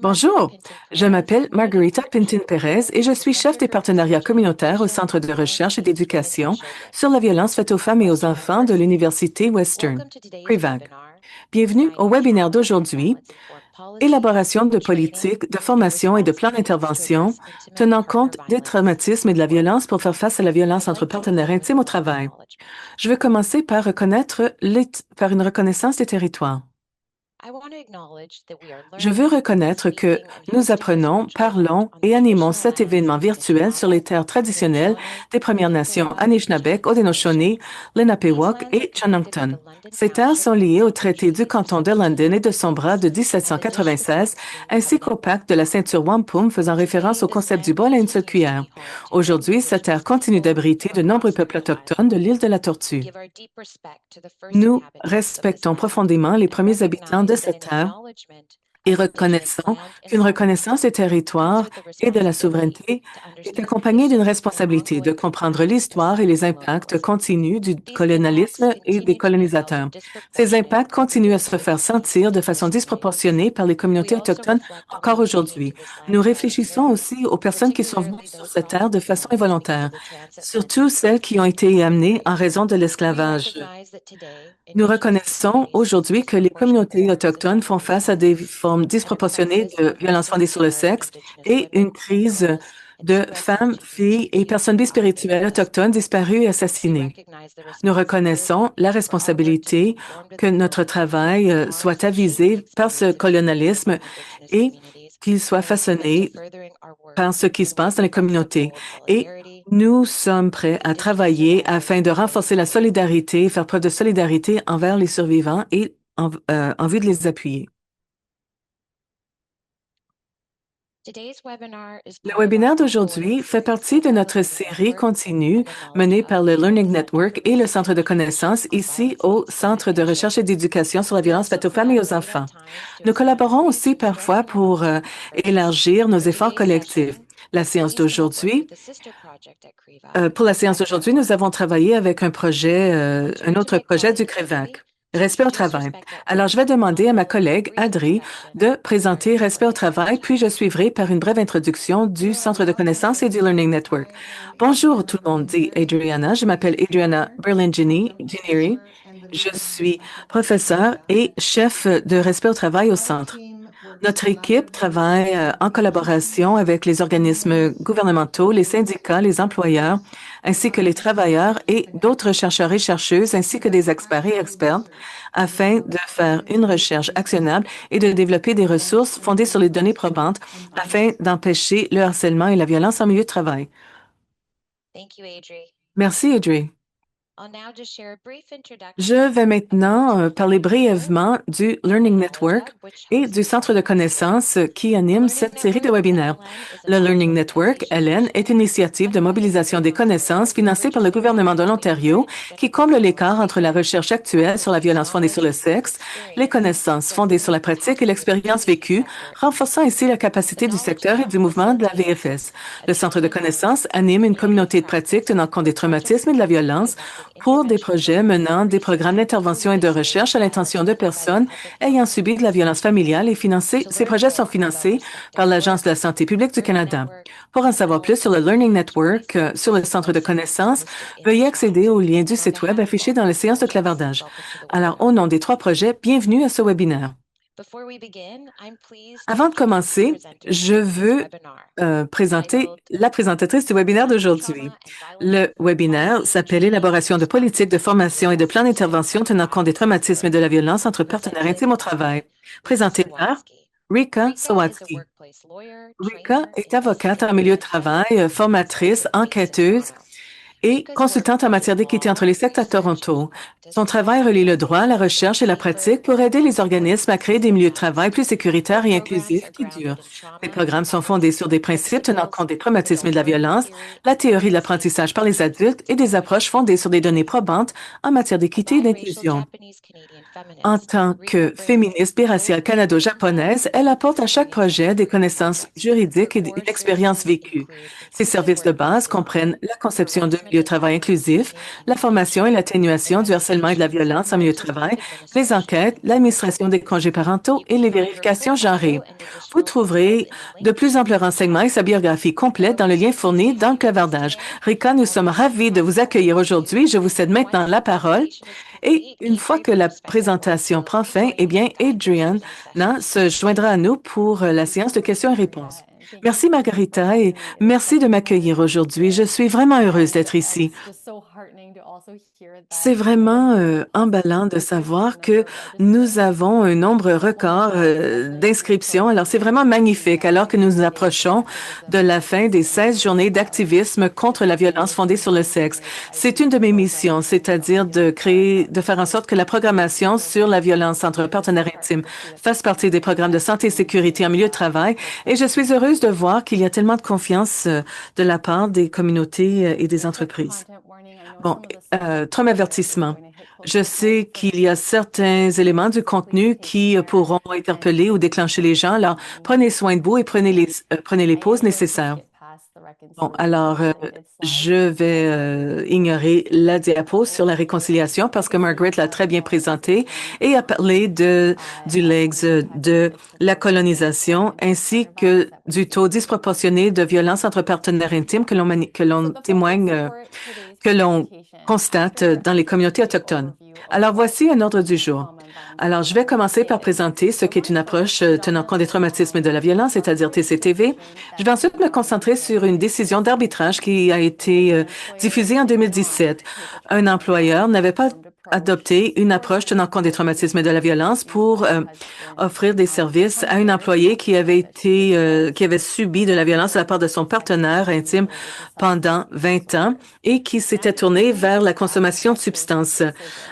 Bonjour, je m'appelle Margarita Pintin-Pérez et je suis chef des partenariats communautaires au Centre de recherche et d'éducation sur la violence faite aux femmes et aux enfants de l'Université Western, CREVAC. Bienvenue au webinaire d'aujourd'hui, Élaboration de politiques, de formation et de plans d'intervention tenant compte des traumatismes et de la violence pour faire face à la violence entre partenaires intimes au travail. Je veux commencer par par une reconnaissance des territoires. Je veux reconnaître que nous apprenons, parlons et animons cet événement virtuel sur les terres traditionnelles des Premières Nations Anishinaabeg, Haudenosaunee, Lenapehouk et Chinangton. Ces terres sont liées au traité du canton de London et de son bras de 1796, ainsi qu'au pacte de la ceinture Wampum faisant référence au concept du bol à une seule cuillère. Aujourd'hui, cette terre continue d'abriter de nombreux peuples autochtones de l'île de la Tortue. Nous respectons profondément les premiers habitants de cette terre et reconnaissons qu'une reconnaissance des territoires et de la souveraineté est accompagnée d'une responsabilité de comprendre l'histoire et les impacts continus du colonialisme et des colonisateurs. Ces impacts continuent à se faire sentir de façon disproportionnée par les communautés autochtones encore aujourd'hui. Nous réfléchissons aussi aux personnes qui sont venues sur cette terre de façon involontaire, surtout celles qui ont été amenées en raison de l'esclavage. Nous reconnaissons aujourd'hui que les communautés autochtones font face à des formes disproportionnées de violences fondées sur le sexe et une crise de femmes, filles et personnes bispirituelles autochtones disparues et assassinées. Nous reconnaissons la responsabilité que notre travail soit avisé par ce colonialisme et qu'il soit façonné par ce qui se passe dans les communautés. Et nous sommes prêts à travailler afin de renforcer la solidarité, faire preuve de solidarité envers les survivants et en vue de les appuyer. Le webinaire d'aujourd'hui fait partie de notre série continue menée par le Learning Network et le Centre de connaissances ici au Centre de recherche et d'éducation sur la violence faite aux femmes et aux enfants. Nous collaborons aussi parfois pour élargir nos efforts collectifs. La séance d'aujourd'hui, pour la séance d'aujourd'hui, nous avons travaillé avec un autre projet du CREVAC. Respect au travail. Alors, je vais demander à ma collègue Adri de présenter Respect au travail, puis je suivrai par une brève introduction du Centre de connaissances et du Learning Network. Bonjour tout le monde, dit Adriana. Je m'appelle Adriana Berlingini. Je suis professeure et chef de Respect au travail au Centre. Notre équipe travaille en collaboration avec les organismes gouvernementaux, les syndicats, les employeurs, ainsi que les travailleurs et d'autres chercheurs et chercheuses, ainsi que des experts et expertes, afin de faire une recherche actionnable et de développer des ressources fondées sur les données probantes afin d'empêcher le harcèlement et la violence en milieu de travail. Merci, Adri. Je vais maintenant parler brièvement du Learning Network et du Centre de connaissances qui anime cette série de webinaires. Le Learning Network, LN, est une initiative de mobilisation des connaissances financée par le gouvernement de l'Ontario qui comble l'écart entre la recherche actuelle sur la violence fondée sur le sexe, les connaissances fondées sur la pratique et l'expérience vécue, renforçant ainsi la capacité du secteur et du mouvement de la VFS. Le Centre de connaissances anime une communauté de pratique tenant compte des traumatismes et de la violence pour des projets menant des programmes d'intervention et de recherche à l'intention de personnes ayant subi de la violence familiale et ces projets sont financés par l'Agence de la santé publique du Canada. Pour en savoir plus sur le Learning Network, sur le Centre de connaissances, veuillez accéder au lien du site Web affiché dans la séance de clavardage. Alors, au nom des 3 projets, bienvenue à ce webinaire. Avant de commencer, je veux présenter la présentatrice du webinaire d'aujourd'hui. Le webinaire s'appelle Élaboration de politiques de formation et de plans d'intervention tenant compte des traumatismes et de la violence entre partenaires intimes au travail. Présenté par Rika Sawatsky. Rika est avocate en milieu de travail, formatrice, enquêteuse et consultante en matière d'équité entre les sexes à Toronto. Son travail relie le droit, la recherche et la pratique pour aider les organismes à créer des milieux de travail plus sécuritaires et inclusifs qui durent. Les programmes sont fondés sur des principes tenant compte des traumatismes et de la violence, la théorie de l'apprentissage par les adultes et des approches fondées sur des données probantes en matière d'équité et d'inclusion. En tant que féministe biraciale canado-japonaise, elle apporte à chaque projet des connaissances juridiques et une expérience vécue. Ses services de base comprennent la conception de milieux de travail inclusifs, la formation et l'atténuation du harcèlement harcèlement et de la violence en milieu de travail, les enquêtes, l'administration des congés parentaux et les vérifications genrées. Vous trouverez de plus amples renseignements et sa biographie complète dans le lien fourni dans le clavardage. Rika, nous sommes ravis de vous accueillir aujourd'hui. Je vous cède maintenant la parole. Et une fois que la présentation prend fin, eh bien, Adriana se joindra à nous pour la séance de questions et réponses. Merci, Margarita, et merci de m'accueillir aujourd'hui. Je suis vraiment heureuse d'être ici. C'est vraiment emballant de savoir que nous avons un nombre record d'inscriptions. Alors, c'est vraiment magnifique alors que nous nous approchons de la fin des 16 journées d'activisme contre la violence fondée sur le sexe. C'est une de mes missions, c'est-à-dire de faire en sorte que la programmation sur la violence entre partenaires intimes fasse partie des programmes de santé et sécurité en milieu de travail. Et je suis heureuse de voir qu'il y a tellement de confiance de la part des communautés et des entreprises. Bon, trois avertissements. Je sais qu'il y a certains éléments du contenu qui pourront interpeller ou déclencher les gens. Alors, prenez soin de vous et prenez les pauses nécessaires. Bon, alors, je vais ignorer la diapo sur la réconciliation parce que Margaret l'a très bien présentée et a parlé du legs, de la colonisation ainsi que du taux disproportionné de violence entre partenaires intimes que l'on témoigne que l'on constate dans les communautés autochtones. Alors, voici un ordre du jour. Alors, je vais commencer par présenter ce qu'est une approche tenant compte des traumatismes et de la violence, c'est-à-dire TCTV. Je vais ensuite me concentrer sur une décision d'arbitrage qui a été diffusée en 2017. Un employeur n'avait pas adopté une approche tenant compte des traumatismes et de la violence pour offrir des services à une employée qui avait subi de la violence de la part de son partenaire intime pendant 20 ans et qui s'était tournée vers la consommation de substances.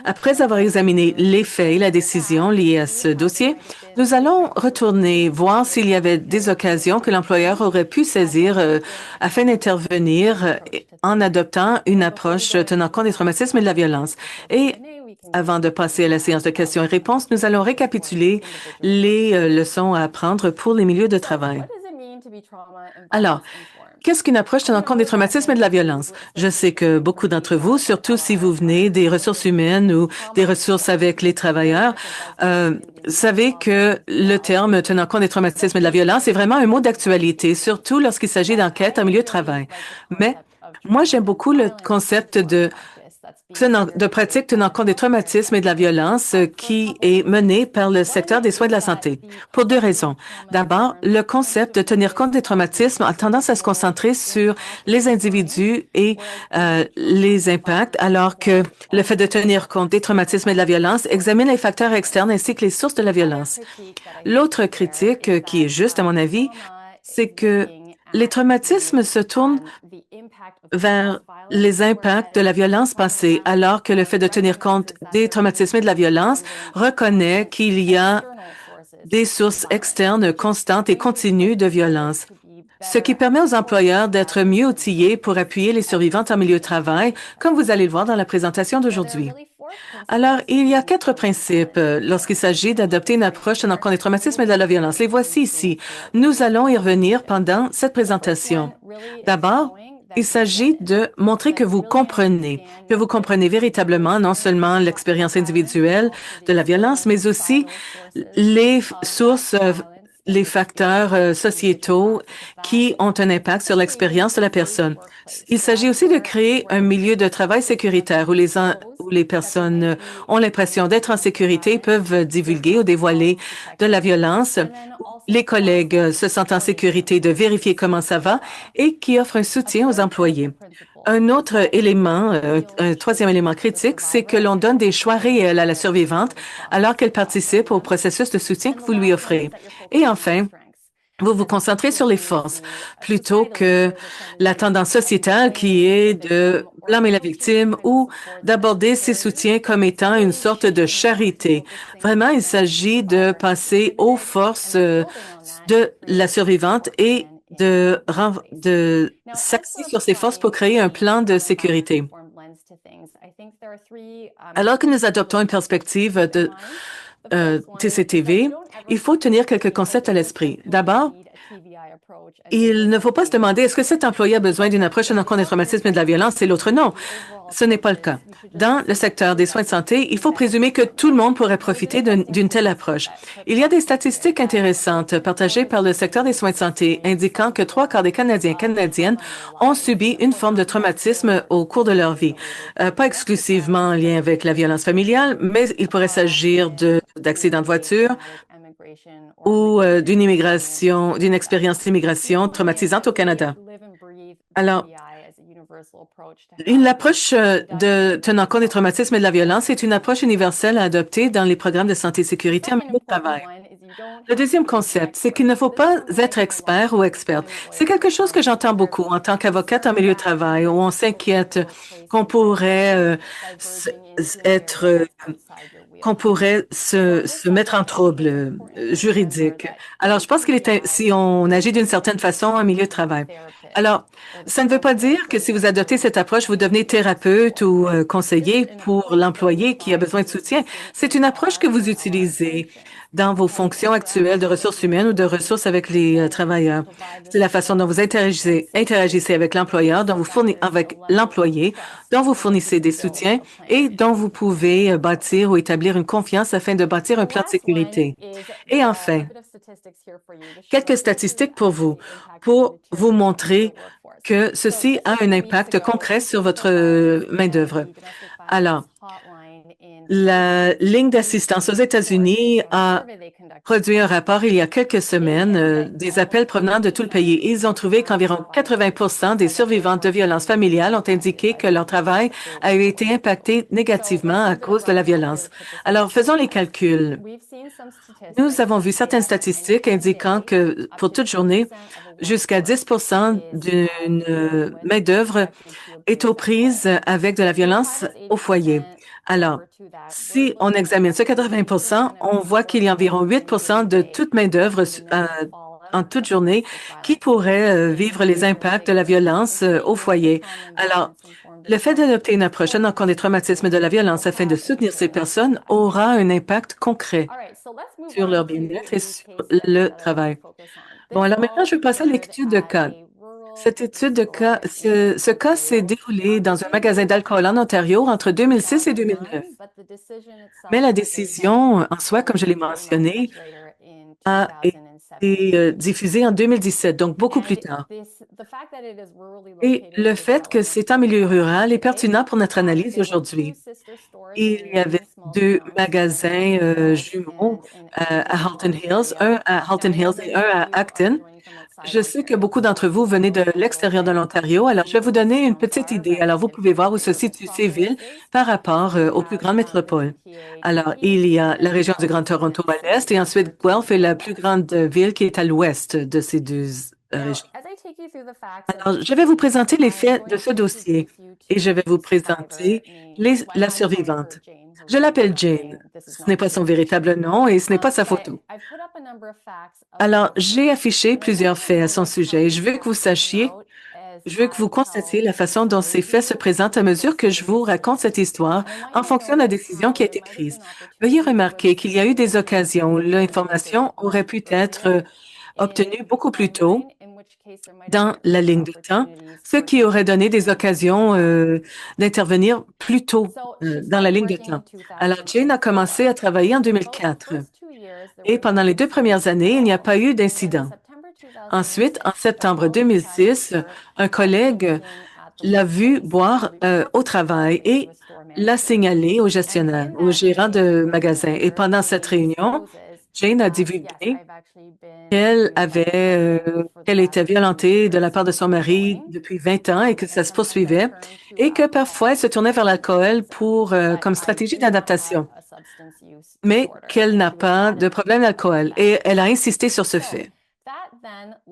Après avoir examiné les faits et la décision liée à ce dossier, nous allons retourner voir s'il y avait des occasions que l'employeur aurait pu saisir afin d'intervenir en adoptant une approche tenant compte des traumatismes et de la violence. Et avant de passer à la séance de questions et réponses, nous allons récapituler les leçons à apprendre pour les milieux de travail. Alors, qu'est-ce qu'une approche tenant compte des traumatismes et de la violence? Je sais que beaucoup d'entre vous, surtout si vous venez des ressources humaines ou des ressources avec les travailleurs, savez que le terme tenant compte des traumatismes et de la violence est vraiment un mot d'actualité, surtout lorsqu'il s'agit d'enquête en milieu de travail. Mais moi, j'aime beaucoup le concept de pratique tenant compte des traumatismes et de la violence qui est menée par le secteur des soins de la santé. Pour deux raisons. D'abord, le concept de tenir compte des traumatismes a tendance à se concentrer sur les individus et les impacts, alors que le fait de tenir compte des traumatismes et de la violence examine les facteurs externes ainsi que les sources de la violence. L'autre critique, qui est juste à mon avis, c'est que les traumatismes se tournent vers les impacts de la violence passée, alors que le fait de tenir compte des traumatismes et de la violence reconnaît qu'il y a des sources externes constantes et continues de violence, ce qui permet aux employeurs d'être mieux outillés pour appuyer les survivantes en milieu de travail, comme vous allez le voir dans la présentation d'aujourd'hui. Alors, il y a 4 principes lorsqu'il s'agit d'adopter une approche tenant compte des traumatismes et de la violence. Les voici ici. Nous allons y revenir pendant cette présentation. D'abord, il s'agit de montrer que vous comprenez véritablement non seulement l'expérience individuelle de la violence, mais aussi les sources, les facteurs sociétaux qui ont un impact sur l'expérience de la personne. Il s'agit aussi de créer un milieu de travail sécuritaire où les personnes ont l'impression d'être en sécurité et peuvent divulguer ou dévoiler de la violence. Les collègues se sentent en sécurité de vérifier comment ça va et qui offrent un soutien aux employés. Un autre élément, un troisième élément critique, c'est que l'on donne des choix réels à la survivante alors qu'elle participe au processus de soutien que vous lui offrez. Et enfin, vous vous concentrez sur les forces plutôt que la tendance sociétale qui est de blâmer la victime ou d'aborder ces soutiens comme étant une sorte de charité. Vraiment, il s'agit de passer aux forces de la survivante et de s'axer sur ces forces pour créer un plan de sécurité. Alors que nous adoptons une perspective de TCTV, il faut tenir quelques concepts à l'esprit. D'abord, Il ne faut pas se demander est-ce que cet employé a besoin d'une approche en rencontre des traumatismes et de la violence et l'autre non. Ce n'est pas le cas. Dans le secteur des soins de santé, il faut présumer que tout le monde pourrait profiter d'une telle approche. Il y a des statistiques intéressantes partagées par le secteur des soins de santé indiquant que 3 quarts des Canadiens et Canadiennes ont subi une forme de traumatisme au cours de leur vie. Pas exclusivement en lien avec la violence familiale, mais il pourrait s'agir d'accidents de voiture, ou d'une expérience d'immigration traumatisante au Canada. Alors, une approche de tenant compte des traumatismes et de la violence est une approche universelle à adopter dans les programmes de santé et sécurité en milieu de travail. Le deuxième concept, c'est qu'il ne faut pas être expert ou experte. C'est quelque chose que j'entends beaucoup en tant qu'avocate en milieu de travail, où on s'inquiète qu'on pourrait être qu'on pourrait se mettre en trouble juridique. Alors, je pense si on agit d'une certaine façon en milieu de travail. Alors, ça ne veut pas dire que si vous adoptez cette approche, vous devenez thérapeute ou conseiller pour l'employé qui a besoin de soutien. C'est une approche que vous utilisez dans vos fonctions actuelles de ressources humaines ou de ressources avec les travailleurs. C'est la façon dont vous interagissez avec l'employeur, avec l'employé, dont vous fournissez des soutiens et dont vous pouvez bâtir ou établir une confiance afin de bâtir un plan de sécurité. Et enfin, quelques statistiques pour vous montrer que ceci a un impact concret sur votre main-d'œuvre. Alors, la ligne d'assistance aux États-Unis a produit un rapport il y a quelques semaines, des appels provenant de tout le pays. Ils ont trouvé qu'environ 80 des survivantes de violences familiales ont indiqué que leur travail a été impacté négativement à cause de la violence. Alors, faisons les calculs. Nous avons vu certaines statistiques indiquant que pour toute journée, jusqu'à 10 d'une main-d'œuvre est aux prises avec de la violence au foyer. Alors, si on examine ce 80 on voit qu'il y a environ 8 de toute main-d'œuvre en toute journée qui pourrait vivre les impacts de la violence au foyer. Alors, le fait d'adopter une approche en compte des traumatismes et de la violence afin de soutenir ces personnes aura un impact concret sur leur bien-être et sur le travail. Bon, alors maintenant, je vais passer à l'étude de cas. Cette étude de cas, ce cas s'est déroulé dans un magasin d'alcool en Ontario entre 2006 et 2009. Mais la décision en soi, comme je l'ai mentionné, a été diffusée en 2017, donc beaucoup plus tard. Et le fait que c'est en milieu rural est pertinent pour notre analyse aujourd'hui. Il y avait 2 magasins jumeaux à Halton Hills, un à Halton Hills et un à Acton. Je sais que beaucoup d'entre vous venez de l'extérieur de l'Ontario, alors je vais vous donner une petite idée. Alors, vous pouvez voir où se situent ces villes par rapport aux plus grandes métropoles. Alors, il y a la région du Grand Toronto à l'est et ensuite Guelph est la plus grande ville qui est à l'ouest de ces 2 régions. Alors, je vais vous présenter les faits de ce dossier et je vais vous présenter la survivante. Je l'appelle Jane. Ce n'est pas son véritable nom et ce n'est pas sa photo. Alors, j'ai affiché plusieurs faits à son sujet et je veux que vous constatiez la façon dont ces faits se présentent à mesure que je vous raconte cette histoire en fonction de la décision qui a été prise. Veuillez remarquer qu'il y a eu des occasions où l'information aurait pu être obtenue beaucoup plus tôt dans la ligne de temps, ce qui aurait donné des occasions d'intervenir plus tôt dans la ligne de temps. Alors, Jane a commencé à travailler en 2004 et pendant les 2 premières années, il n'y a pas eu d'incident. Ensuite, en septembre 2006, un collègue l'a vu boire au travail et l'a signalé au gestionnaire, au gérant de magasin. Et pendant cette réunion, Jane a divulgué qu'elle était violentée de la part de son mari depuis 20 ans et que ça se poursuivait et que parfois elle se tournait vers l'alcool comme stratégie d'adaptation, mais qu'elle n'a pas de problème d'alcool et elle a insisté sur ce fait.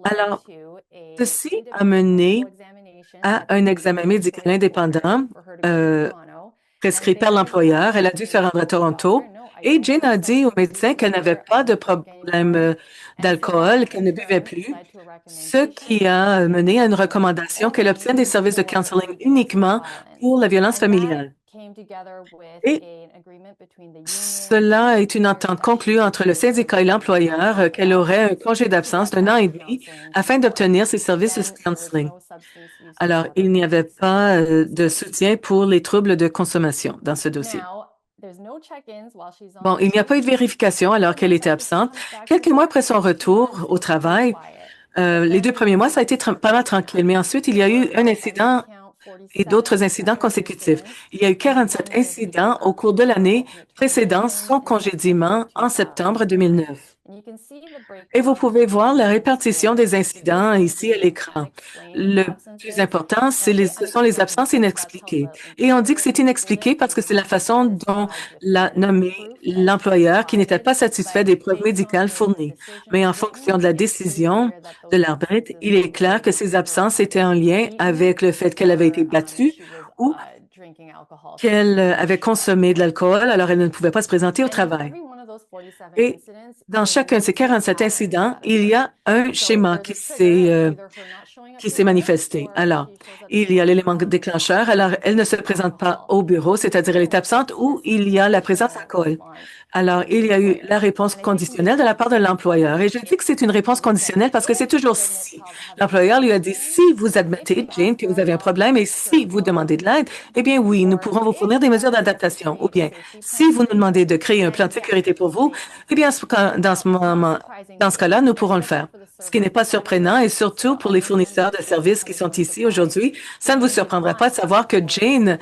Alors, ceci a mené à un examen médical indépendant prescrit par l'employeur. Elle a dû se rendre à Toronto et Jane a dit au médecin qu'elle n'avait pas de problème d'alcool, qu'elle ne buvait plus, ce qui a mené à une recommandation qu'elle obtienne des services de counseling uniquement pour la violence familiale. Et cela est une entente conclue entre le syndicat et l'employeur qu'elle aurait un congé d'absence d'un an et demi afin d'obtenir ses services de counseling. Alors, il n'y avait pas de soutien pour les troubles de consommation dans ce dossier. Bon, il n'y a pas eu de vérification alors qu'elle était absente. Quelques mois après son retour au travail, les 2 premiers mois, ça a été pas mal tranquille, mais ensuite, il y a eu un incident et d'autres incidents consécutifs. Il y a eu 47 incidents au cours de l'année précédant son congédiement en septembre 2009. Et vous pouvez voir la répartition des incidents ici à l'écran. Le plus important, ce sont les absences inexpliquées. Et on dit que c'est inexpliqué parce que c'est la façon dont l'a nommé l'employeur qui n'était pas satisfait des preuves médicales fournies. Mais en fonction de la décision de l'arbitre, il est clair que ces absences étaient en lien avec le fait qu'elle avait été battue ou qu'elle avait consommé de l'alcool, alors elle ne pouvait pas se présenter au travail. Et dans chacun de ces 47 incidents, il y a un schéma qui s'est manifesté. Alors, il y a l'élément déclencheur. Alors, elle ne se présente pas au bureau, c'est-à-dire elle est absente, ou il y a la présence d'alcool. Alors, il y a eu la réponse conditionnelle de la part de l'employeur. Et je dis que c'est une réponse conditionnelle parce que c'est toujours si. L'employeur lui a dit, si vous admettez, Jane, que vous avez un problème et si vous demandez de l'aide, eh bien oui, nous pourrons vous fournir des mesures d'adaptation. Ou bien, si vous nous demandez de créer un plan de sécurité pour vous, eh bien, dans ce cas-là, nous pourrons le faire. Ce qui n'est pas surprenant et surtout pour les fournisseurs de services qui sont ici aujourd'hui, ça ne vous surprendra pas de savoir que Jane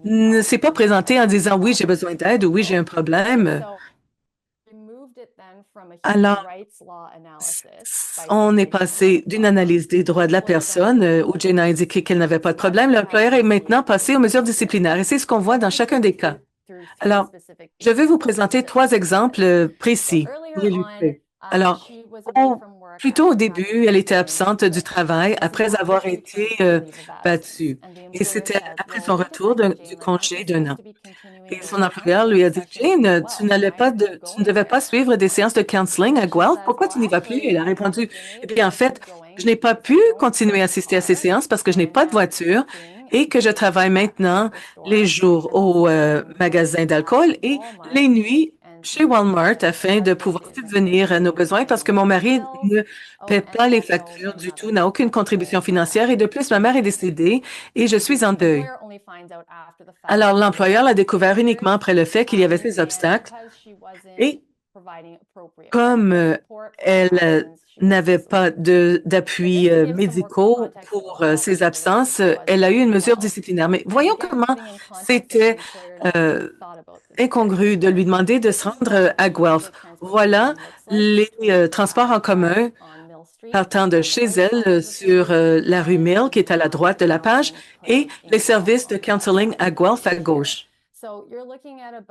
ne s'est pas présentée en disant oui, j'ai besoin d'aide ou oui, j'ai un problème. Alors, on est passé d'une analyse des droits de la personne où Jane a indiqué qu'elle n'avait pas de problème. L'employeur est maintenant passé aux mesures disciplinaires et c'est ce qu'on voit dans chacun des cas. Alors, je vais vous présenter 3 exemples précis pour illustrer. Alors, plutôt au début, elle était absente du travail après avoir été battue. Et c'était après son retour du congé d'1 an. Et son employeur lui a dit, Jane, tu ne devais pas suivre des séances de counseling à Guelph. Pourquoi tu n'y vas plus? Elle a répondu, eh bien, en fait, je n'ai pas pu continuer à assister à ces séances parce que je n'ai pas de voiture et que je travaille maintenant les jours au magasin d'alcool et les nuits chez Walmart afin de pouvoir subvenir à nos besoins parce que mon mari ne paie pas les factures du tout, n'a aucune contribution financière et de plus, ma mère est décédée et je suis en deuil. Alors, l'employeur l'a découvert uniquement après le fait qu'il y avait ces obstacles et comme elle n'avait pas d'appui médicaux pour ses absences, elle a eu une mesure disciplinaire. Mais voyons comment c'était incongru de lui demander de se rendre à Guelph. Voilà les transports en commun partant de chez elle sur la rue Mill, qui est à la droite de la page, et les services de counseling à Guelph à gauche.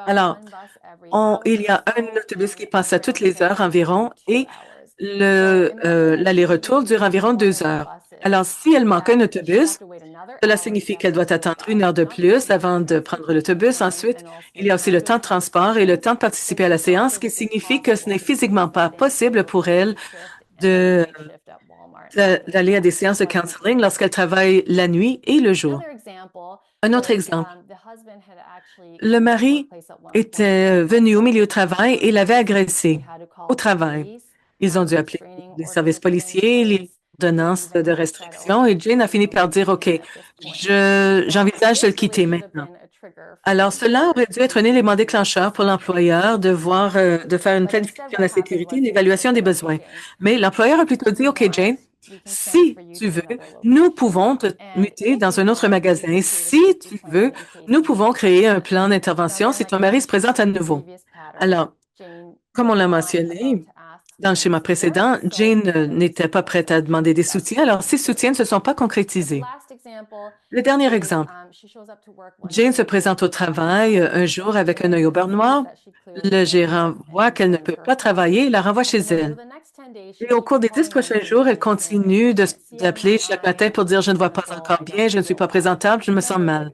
Alors, il y a un autobus qui passe à toutes les heures environ et l'aller-retour dure environ 2 heures. Alors, si elle manque un autobus, cela signifie qu'elle doit attendre 1 heure de plus avant de prendre l'autobus. Ensuite, il y a aussi le temps de transport et le temps de participer à la séance, ce qui signifie que ce n'est physiquement pas possible pour elle d'aller à des séances de counseling lorsqu'elle travaille la nuit et le jour. Un autre exemple. Le mari était venu au milieu du travail et l'avait agressée au travail. Ils ont dû appeler les services policiers, les ordonnances de restriction et Jane a fini par dire, OK, j'envisage de le quitter maintenant. Alors, cela aurait dû être un élément déclencheur pour l'employeur de faire une planification de la sécurité, une évaluation des besoins. Mais l'employeur a plutôt dit, OK, Jane, si tu veux, nous pouvons te muter dans un autre magasin. Si tu veux, nous pouvons créer un plan d'intervention si ton mari se présente à nouveau. Alors, comme on l'a mentionné dans le schéma précédent, Jane n'était pas prête à demander des soutiens, alors ces soutiens ne se sont pas concrétisés. Le dernier exemple. Jane se présente au travail un jour avec un œil au beurre noir. Le gérant voit qu'elle ne peut pas travailler et la renvoie chez elle. Et au cours des 10 prochains jours, elle continue d'appeler chaque matin pour dire, je ne vois pas encore bien, je ne suis pas présentable, je me sens mal.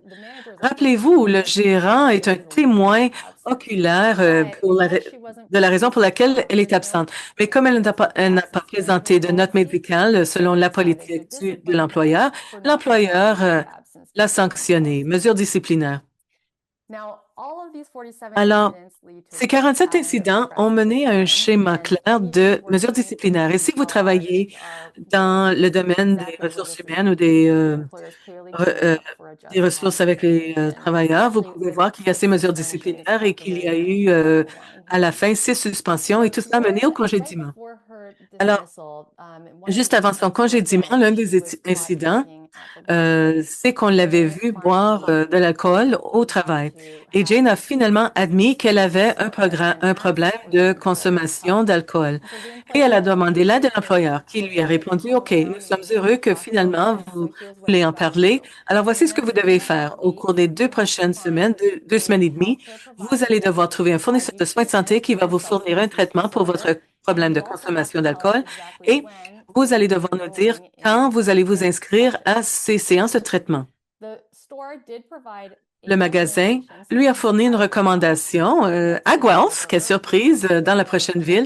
Rappelez-vous, le gérant est un témoin oculaire de la raison pour laquelle elle est absente. Mais comme elle n'a pas présenté de note médicale selon la politique de l'employeur l'a sanctionnée, mesure disciplinaire. Alors, ces 47 incidents ont mené à un schéma clair de mesures disciplinaires. Et si vous travaillez dans le domaine des ressources humaines ou re- euh, des ressources avec les travailleurs, vous pouvez voir qu'il y a ces mesures disciplinaires et qu'il y a eu à la fin 6 suspensions et tout cela a mené au congédiement. Alors, juste avant son congédiement, l'un des incidents, c'est qu'on l'avait vu boire de l'alcool au travail. Et Jane a finalement admis qu'elle avait un problème de consommation d'alcool. Et elle a demandé l'aide de l'employeur qui lui a répondu, OK, nous sommes heureux que finalement vous voulez en parler. Alors voici ce que vous devez faire. Au cours des 2 prochaines semaines, 2 semaines et demie, vous allez devoir trouver un fournisseur de soins de santé qui va vous fournir un traitement pour votre problème de consommation d'alcool et vous allez devoir nous dire quand vous allez vous inscrire à ces séances de traitement. Le magasin lui a fourni une recommandation à Guelph, quelle surprise, dans la prochaine ville.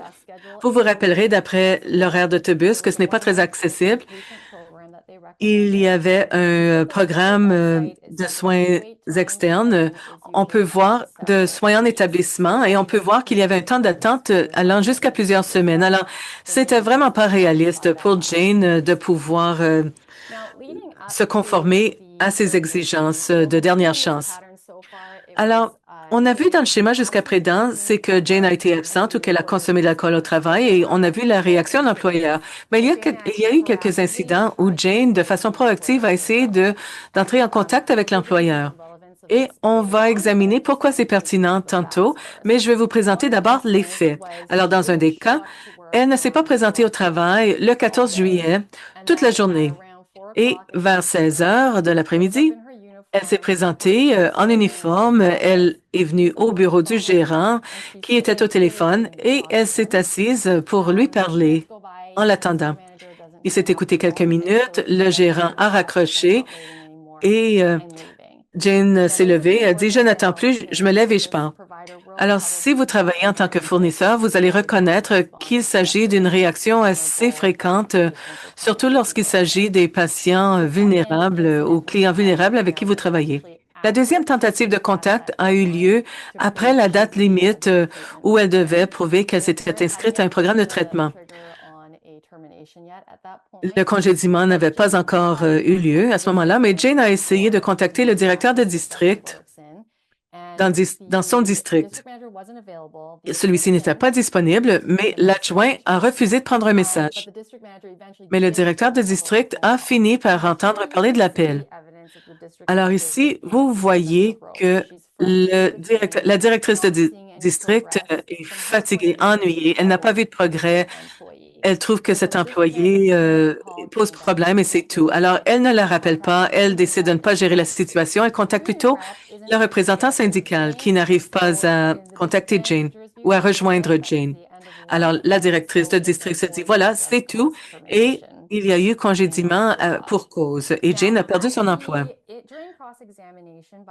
Vous vous rappellerez d'après l'horaire d'autobus que ce n'est pas très accessible. Il y avait un programme de soins externes. On peut voir de soins en établissement et on peut voir qu'il y avait un temps d'attente allant jusqu'à plusieurs semaines. Alors, c'était vraiment pas réaliste pour Jane de pouvoir se conformer à ces exigences de dernière chance. Alors, on a vu dans le schéma jusqu'à présent, c'est que Jane a été absente ou qu'elle a consommé de l'alcool au travail et on a vu la réaction de l'employeur. Mais il y a eu quelques incidents où Jane, de façon proactive, a essayé d'entrer en contact avec l'employeur. Et on va examiner pourquoi c'est pertinent tantôt, mais je vais vous présenter d'abord les faits. Alors, dans un des cas, elle ne s'est pas présentée au travail le 14 juillet toute la journée. Et vers 16 heures de l'après-midi, elle s'est présentée en uniforme. Elle est venue au bureau du gérant qui était au téléphone et elle s'est assise pour lui parler en l'attendant. Il s'est écouté quelques minutes. Le gérant a raccroché et Jane s'est levée. Elle dit, je n'attends plus, je me lève et je pars. Alors, si vous travaillez en tant que fournisseur, vous allez reconnaître qu'il s'agit d'une réaction assez fréquente, surtout lorsqu'il s'agit des patients vulnérables ou clients vulnérables avec qui vous travaillez. La deuxième tentative de contact a eu lieu après la date limite où elle devait prouver qu'elle s'était inscrite à un programme de traitement. Le congédiement n'avait pas encore eu lieu à ce moment-là, mais Jane a essayé de contacter le directeur de district dans son district. Celui-ci n'était pas disponible, mais l'adjoint a refusé de prendre un message. Mais le directeur de district a fini par entendre parler de l'appel. Alors ici, vous voyez que la directrice de district est fatiguée, ennuyée. Elle n'a pas vu de progrès. Elle trouve que cet employé pose problème et c'est tout. Alors, elle ne la rappelle pas. Elle décide de ne pas gérer la situation. Elle contacte plutôt le représentant syndical qui n'arrive pas à contacter Jane ou à rejoindre Jane. Alors, la directrice de district se dit, voilà, c'est tout. Et il y a eu congédiement pour cause. Et Jane a perdu son emploi.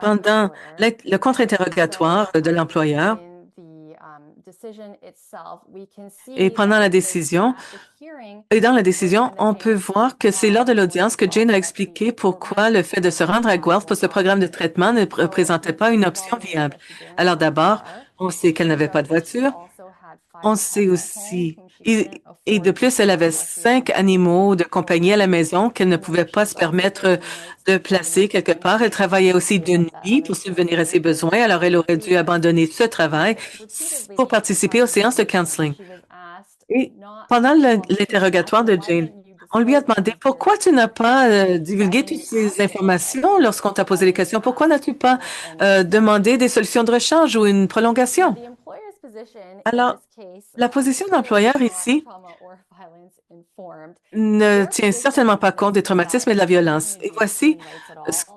Pendant le contre-interrogatoire de l'employeur et pendant la décision, et dans la décision, on peut voir que c'est lors de l'audience que Jane a expliqué pourquoi le fait de se rendre à Guelph pour ce programme de traitement ne représentait pas une option viable. Alors d'abord, on sait qu'elle n'avait pas de voiture. On sait aussi, et de plus, elle avait 5 animaux de compagnie à la maison qu'elle ne pouvait pas se permettre de placer quelque part. Elle travaillait aussi de nuit pour subvenir à ses besoins, alors elle aurait dû abandonner ce travail pour participer aux séances de counseling. Et pendant l'interrogatoire de Jane, on lui a demandé pourquoi tu n'as pas divulgué toutes ces informations lorsqu'on t'a posé les questions. Pourquoi n'as-tu pas demandé des solutions de rechange ou une prolongation? Alors, la position de l'employeur ici ne tient certainement pas compte des traumatismes et de la violence. Et voici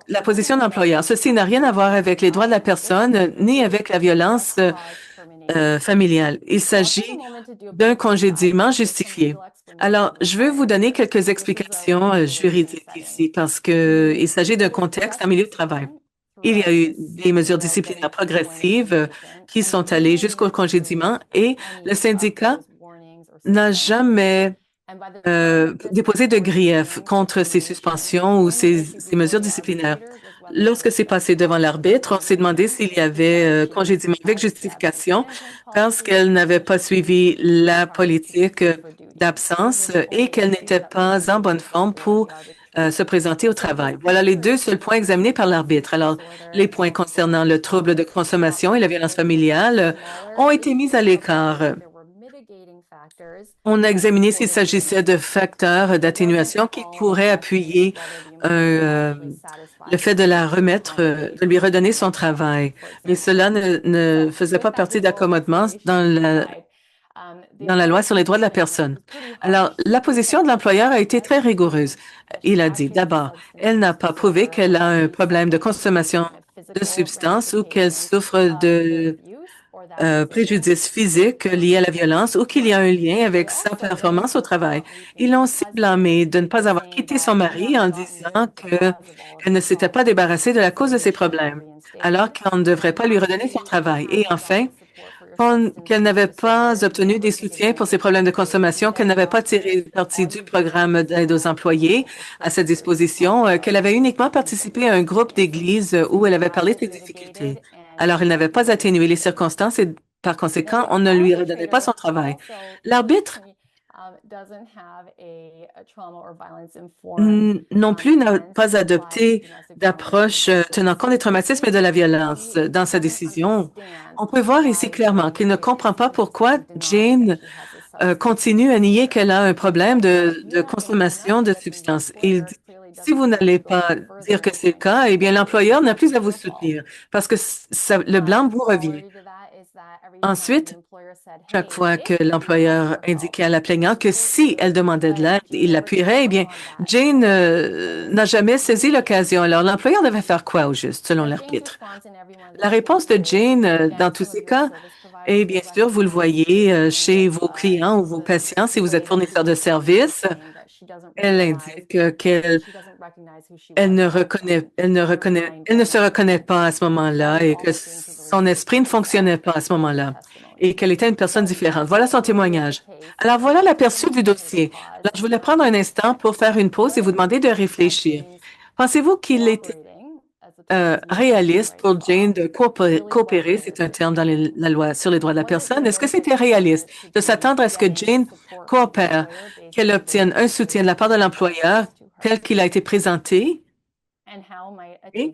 la position de l'employeur. Ceci n'a rien à voir avec les droits de la personne ni avec la violence familiale. Il s'agit d'un congédiement justifié. Alors, je veux vous donner quelques explications juridiques ici parce que il s'agit d'un contexte en milieu de travail. Il y a eu des mesures disciplinaires progressives qui sont allées jusqu'au congédiement et le syndicat n'a jamais déposé de grief contre ces suspensions ou ces mesures disciplinaires. lorsque c'est passé devant l'arbitre, on s'est demandé s'il y avait congédiement avec justification parce qu'elle n'avait pas suivi la politique d'absence et qu'elle n'était pas en bonne forme pour se présenter au travail. Voilà les deux seuls points examinés par l'arbitre. Alors, les points concernant le trouble de consommation et la violence familiale ont été mis à l'écart. On a examiné s'il s'agissait de facteurs d'atténuation qui pourraient appuyer euh, le fait de la remettre, de lui redonner son travail. Mais cela ne faisait pas partie d'accommodement dans la loi sur les droits de la personne. Alors, la position de l'employeur a été très rigoureuse. Il a dit, d'abord, elle n'a pas prouvé qu'elle a un problème de consommation de substances ou qu'elle souffre de préjudice physique lié à la violence ou qu'il y a un lien avec sa performance au travail. Ils l'ont aussi blâmé de ne pas avoir quitté son mari en disant qu'elle ne s'était pas débarrassée de la cause de ses problèmes, alors qu'on ne devrait pas lui redonner son travail. Et enfin, qu'elle n'avait pas obtenu des soutiens pour ses problèmes de consommation, qu'elle n'avait pas tiré parti du programme d'aide aux employés à sa disposition, qu'elle avait uniquement participé à un groupe d'église où elle avait parlé de ses difficultés. Alors, elle n'avait pas atténué les circonstances et par conséquent, on ne lui redonnait pas son travail. L'arbitre non plus n'a pas adopté d'approche tenant compte des traumatismes et de la violence dans sa décision. On peut voir ici clairement qu'il ne comprend pas pourquoi Jane continue à nier qu'elle a un problème de consommation de substances. Il dit, si vous n'allez pas dire que c'est le cas, eh bien, l'employeur n'a plus à vous soutenir parce que le blâme vous revient. Ensuite, chaque fois que l'employeur indiquait à la plaignante que si elle demandait de l'aide, il l'appuierait, eh bien, Jane n'a jamais saisi l'occasion. Alors, l'employeur devait faire quoi au juste, selon l'arbitre? La réponse de Jane, dans tous ces cas, est bien sûr, vous le voyez chez vos clients ou vos patients, si vous êtes fournisseur de services, elle indique qu'elle elle ne se reconnaît pas à ce moment-là et que son esprit ne fonctionnait pas à ce moment-là et qu'elle était une personne différente. Voilà son témoignage. Alors voilà l'aperçu du dossier. Alors, je voulais prendre un instant pour faire une pause et vous demander de réfléchir. Pensez-vous qu'il était réaliste pour Jane de coopérer, c'est un terme dans la loi sur les droits de la personne. Est-ce que c'était réaliste de s'attendre à ce que Jane coopère, qu'elle obtienne un soutien de la part de l'employeur tel qu'il a été présenté? Et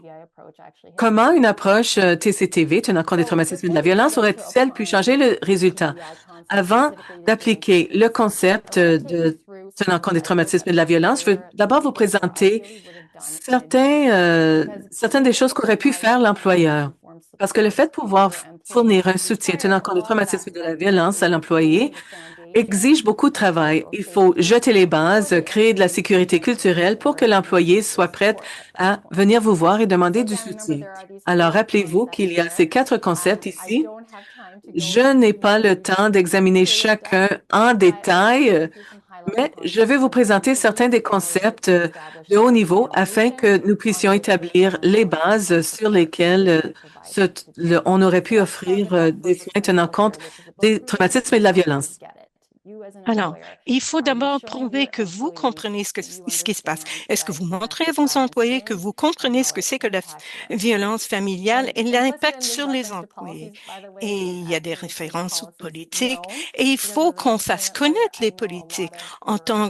comment une approche TCTV, tenant compte des traumatismes et de la violence, aurait-elle pu changer le résultat? Avant d'appliquer le concept de tenant compte des traumatismes et de la violence, je veux d'abord vous présenter certaines des choses qu'aurait pu faire l'employeur. Parce que le fait de pouvoir fournir un soutien tenant compte des traumatismes et de la violence à l'employé exige beaucoup de travail. Il faut jeter les bases, créer de la sécurité culturelle pour que l'employé soit prêt à venir vous voir et demander du soutien. Alors, rappelez-vous qu'il y a ces quatre concepts ici. Je n'ai pas le temps d'examiner chacun en détail, mais je vais vous présenter certains des concepts de haut niveau afin que nous puissions établir les bases sur lesquelles on aurait pu offrir des soins tenant compte des traumatismes et de la violence. Alors, il faut d'abord prouver que vous comprenez ce qui se passe. Est-ce que vous montrez à vos employés que vous comprenez ce que c'est que la violence familiale et l'impact sur les employés? Et il y a des références aux politiques et il faut qu'on fasse connaître les politiques. En tant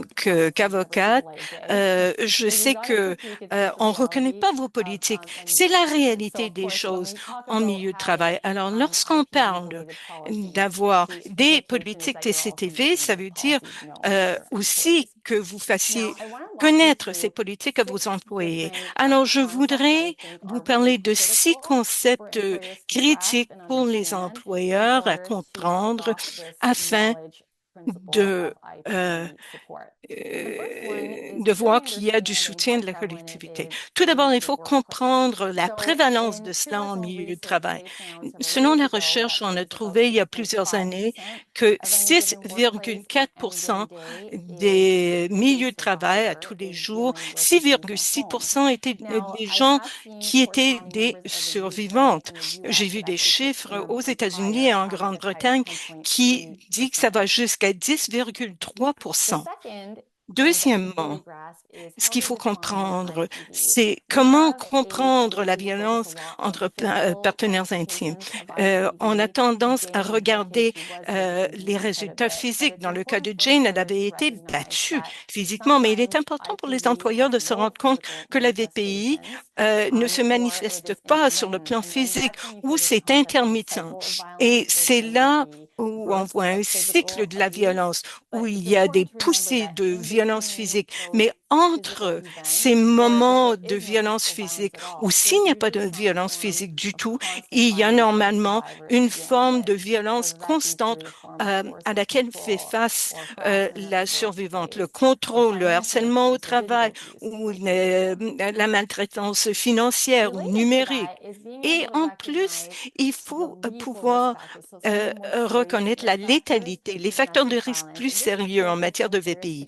qu'avocate, je sais que on reconnaît pas vos politiques. C'est la réalité des choses en milieu de travail. Alors, lorsqu'on parle d'avoir des politiques TCTV, ça veut dire aussi que vous fassiez connaître ces politiques à vos employés. Alors, je voudrais vous parler de 6 concepts critiques pour les employeurs à comprendre afin de euh, de voir qu'il y a du soutien de la collectivité. Tout d'abord, il faut comprendre la prévalence de cela en milieu de travail. Selon la recherche, on a trouvé il y a plusieurs années que 6,4% des milieux de travail à tous les jours, 6,6% étaient des gens qui étaient des survivantes. J'ai vu des chiffres aux États-Unis et en Grande-Bretagne qui dit que ça va jusqu'à 10,3%. Deuxièmement, ce qu'il faut comprendre, c'est comment comprendre la violence entre partenaires intimes. On a tendance à regarder les résultats physiques. Dans le cas de Jane, elle avait été battue physiquement, mais il est important pour les employeurs de se rendre compte que la VPI ne se manifeste pas sur le plan physique ou c'est intermittent. Et c'est là où on voit un cycle de la violence, où il y a des poussées de violence physique. Mais entre ces moments de violence physique, ou s'il n'y a pas de violence physique du tout, il y a normalement une forme de violence constante à laquelle fait face la survivante. Le contrôle, le harcèlement au travail ou la maltraitance financière ou numérique. Et en plus, il faut pouvoir reconnaître la létalité, les facteurs de risque plus sérieux en matière de VPI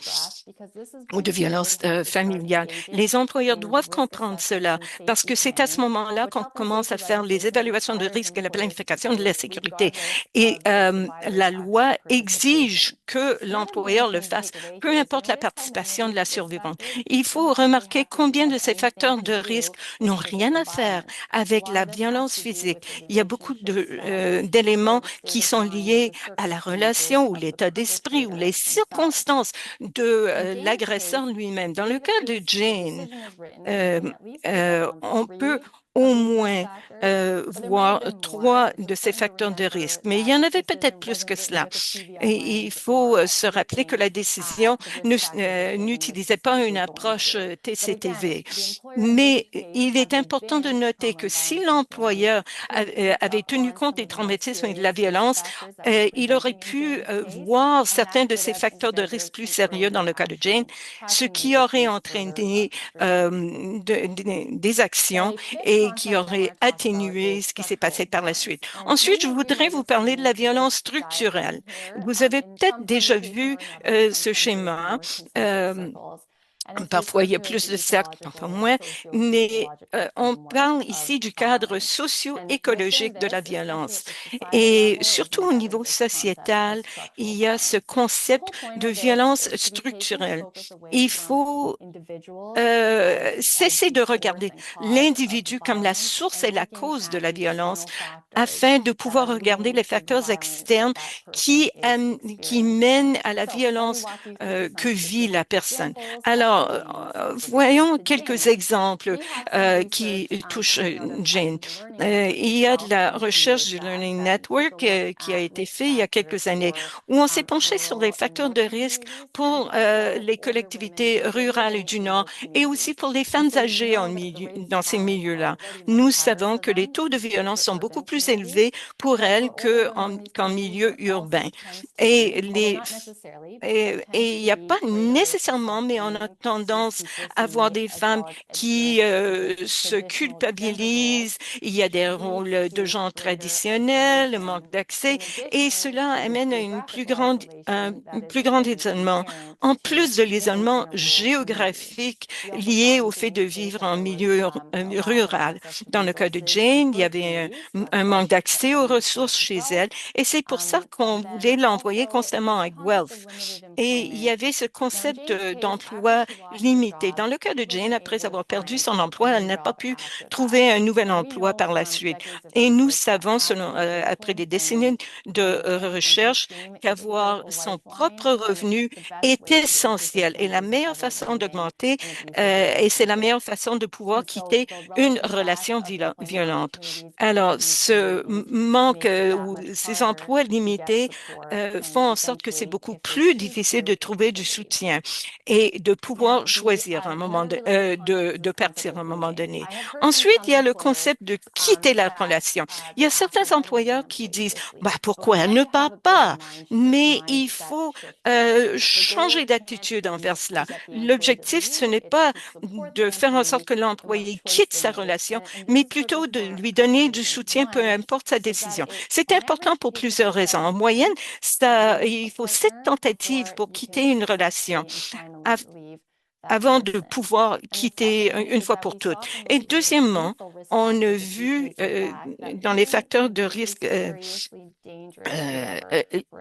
ou de violence familiale. Les employeurs doivent comprendre cela parce que c'est à ce moment-là qu'on commence à faire les évaluations de risque et la planification de la sécurité. Et la loi exige que l'employeur le fasse, peu importe la participation de la survivante. Il faut remarquer combien de ces facteurs de risque n'ont rien à faire avec la violence physique. Il y a beaucoup d'éléments qui sont liés à la relation ou l'état d'esprit ou les circonstances de l'agresseur lui-même. Dans le cas de Jane, euh, on peut au moins voir trois de ces facteurs de risque, mais il y en avait peut-être plus que cela. Et il faut se rappeler que la décision n'utilisait pas une approche TCTV. Mais il est important de noter que si l'employeur avait tenu compte des traumatismes et de la violence, il aurait pu voir certains de ces facteurs de risque plus sérieux dans le cas de Jane, ce qui aurait entraîné des actions et qui aurait atténué ce qui s'est passé par la suite. Ensuite, je voudrais vous parler de la violence structurelle. Vous avez peut-être déjà vu ce schéma. Euh, Parfois, il y a plus de cercles, parfois moins, mais on parle ici du cadre socio-écologique de la violence. Et surtout au niveau sociétal, il y a ce concept de violence structurelle. Il faut cesser de regarder l'individu comme la source et la cause de la violence afin de pouvoir regarder les facteurs externes qui mènent à la violence que vit la personne. Alors, voyons quelques exemples qui touchent Jane. Il y a de la recherche du Learning Network qui a été fait il y a quelques années où on s'est penché sur les facteurs de risque pour les collectivités rurales et du Nord et aussi pour les femmes âgées dans ces milieux-là. Nous savons que les taux de violence sont beaucoup plus élevés pour elles qu'en milieu urbain. Et il n'y a pas nécessairement, mais on a tendance à voir des femmes qui se culpabilisent. Il y a des rôles de genre traditionnels, le manque d'accès, et cela amène à un plus grand isolement. En plus de l'isolement géographique lié au fait de vivre en milieu rural. Dans le cas de Jane, il y avait un manque d'accès aux ressources chez elle, et c'est pour ça qu'on voulait l'envoyer constamment à Guelph. Et il y avait ce concept d'emploi limité. Dans le cas de Jane, après avoir perdu son emploi, elle n'a pas pu trouver un nouvel emploi par la suite. Et nous savons, après des décennies de recherche, qu'avoir son propre revenu est essentiel. Et la meilleure façon d'augmenter, et c'est la meilleure façon de pouvoir quitter une relation violente. Alors, ce manque ou ces emplois limités font en sorte que c'est beaucoup plus difficile de trouver du soutien et de pouvoir choisir de partir à un moment donné. Ensuite, il y a le concept de quitter la relation. Il y a certains employeurs qui disent, bah, pourquoi elle ne part pas? Mais il faut changer d'attitude envers cela. L'objectif, ce n'est pas de faire en sorte que l'employé quitte sa relation, mais plutôt de lui donner du soutien, peu importe sa décision. C'est important pour plusieurs raisons. En moyenne, il faut 7 tentatives pour quitter une relation avant de pouvoir quitter une fois pour toutes. Et deuxièmement, on a vu dans les facteurs de risque euh, euh,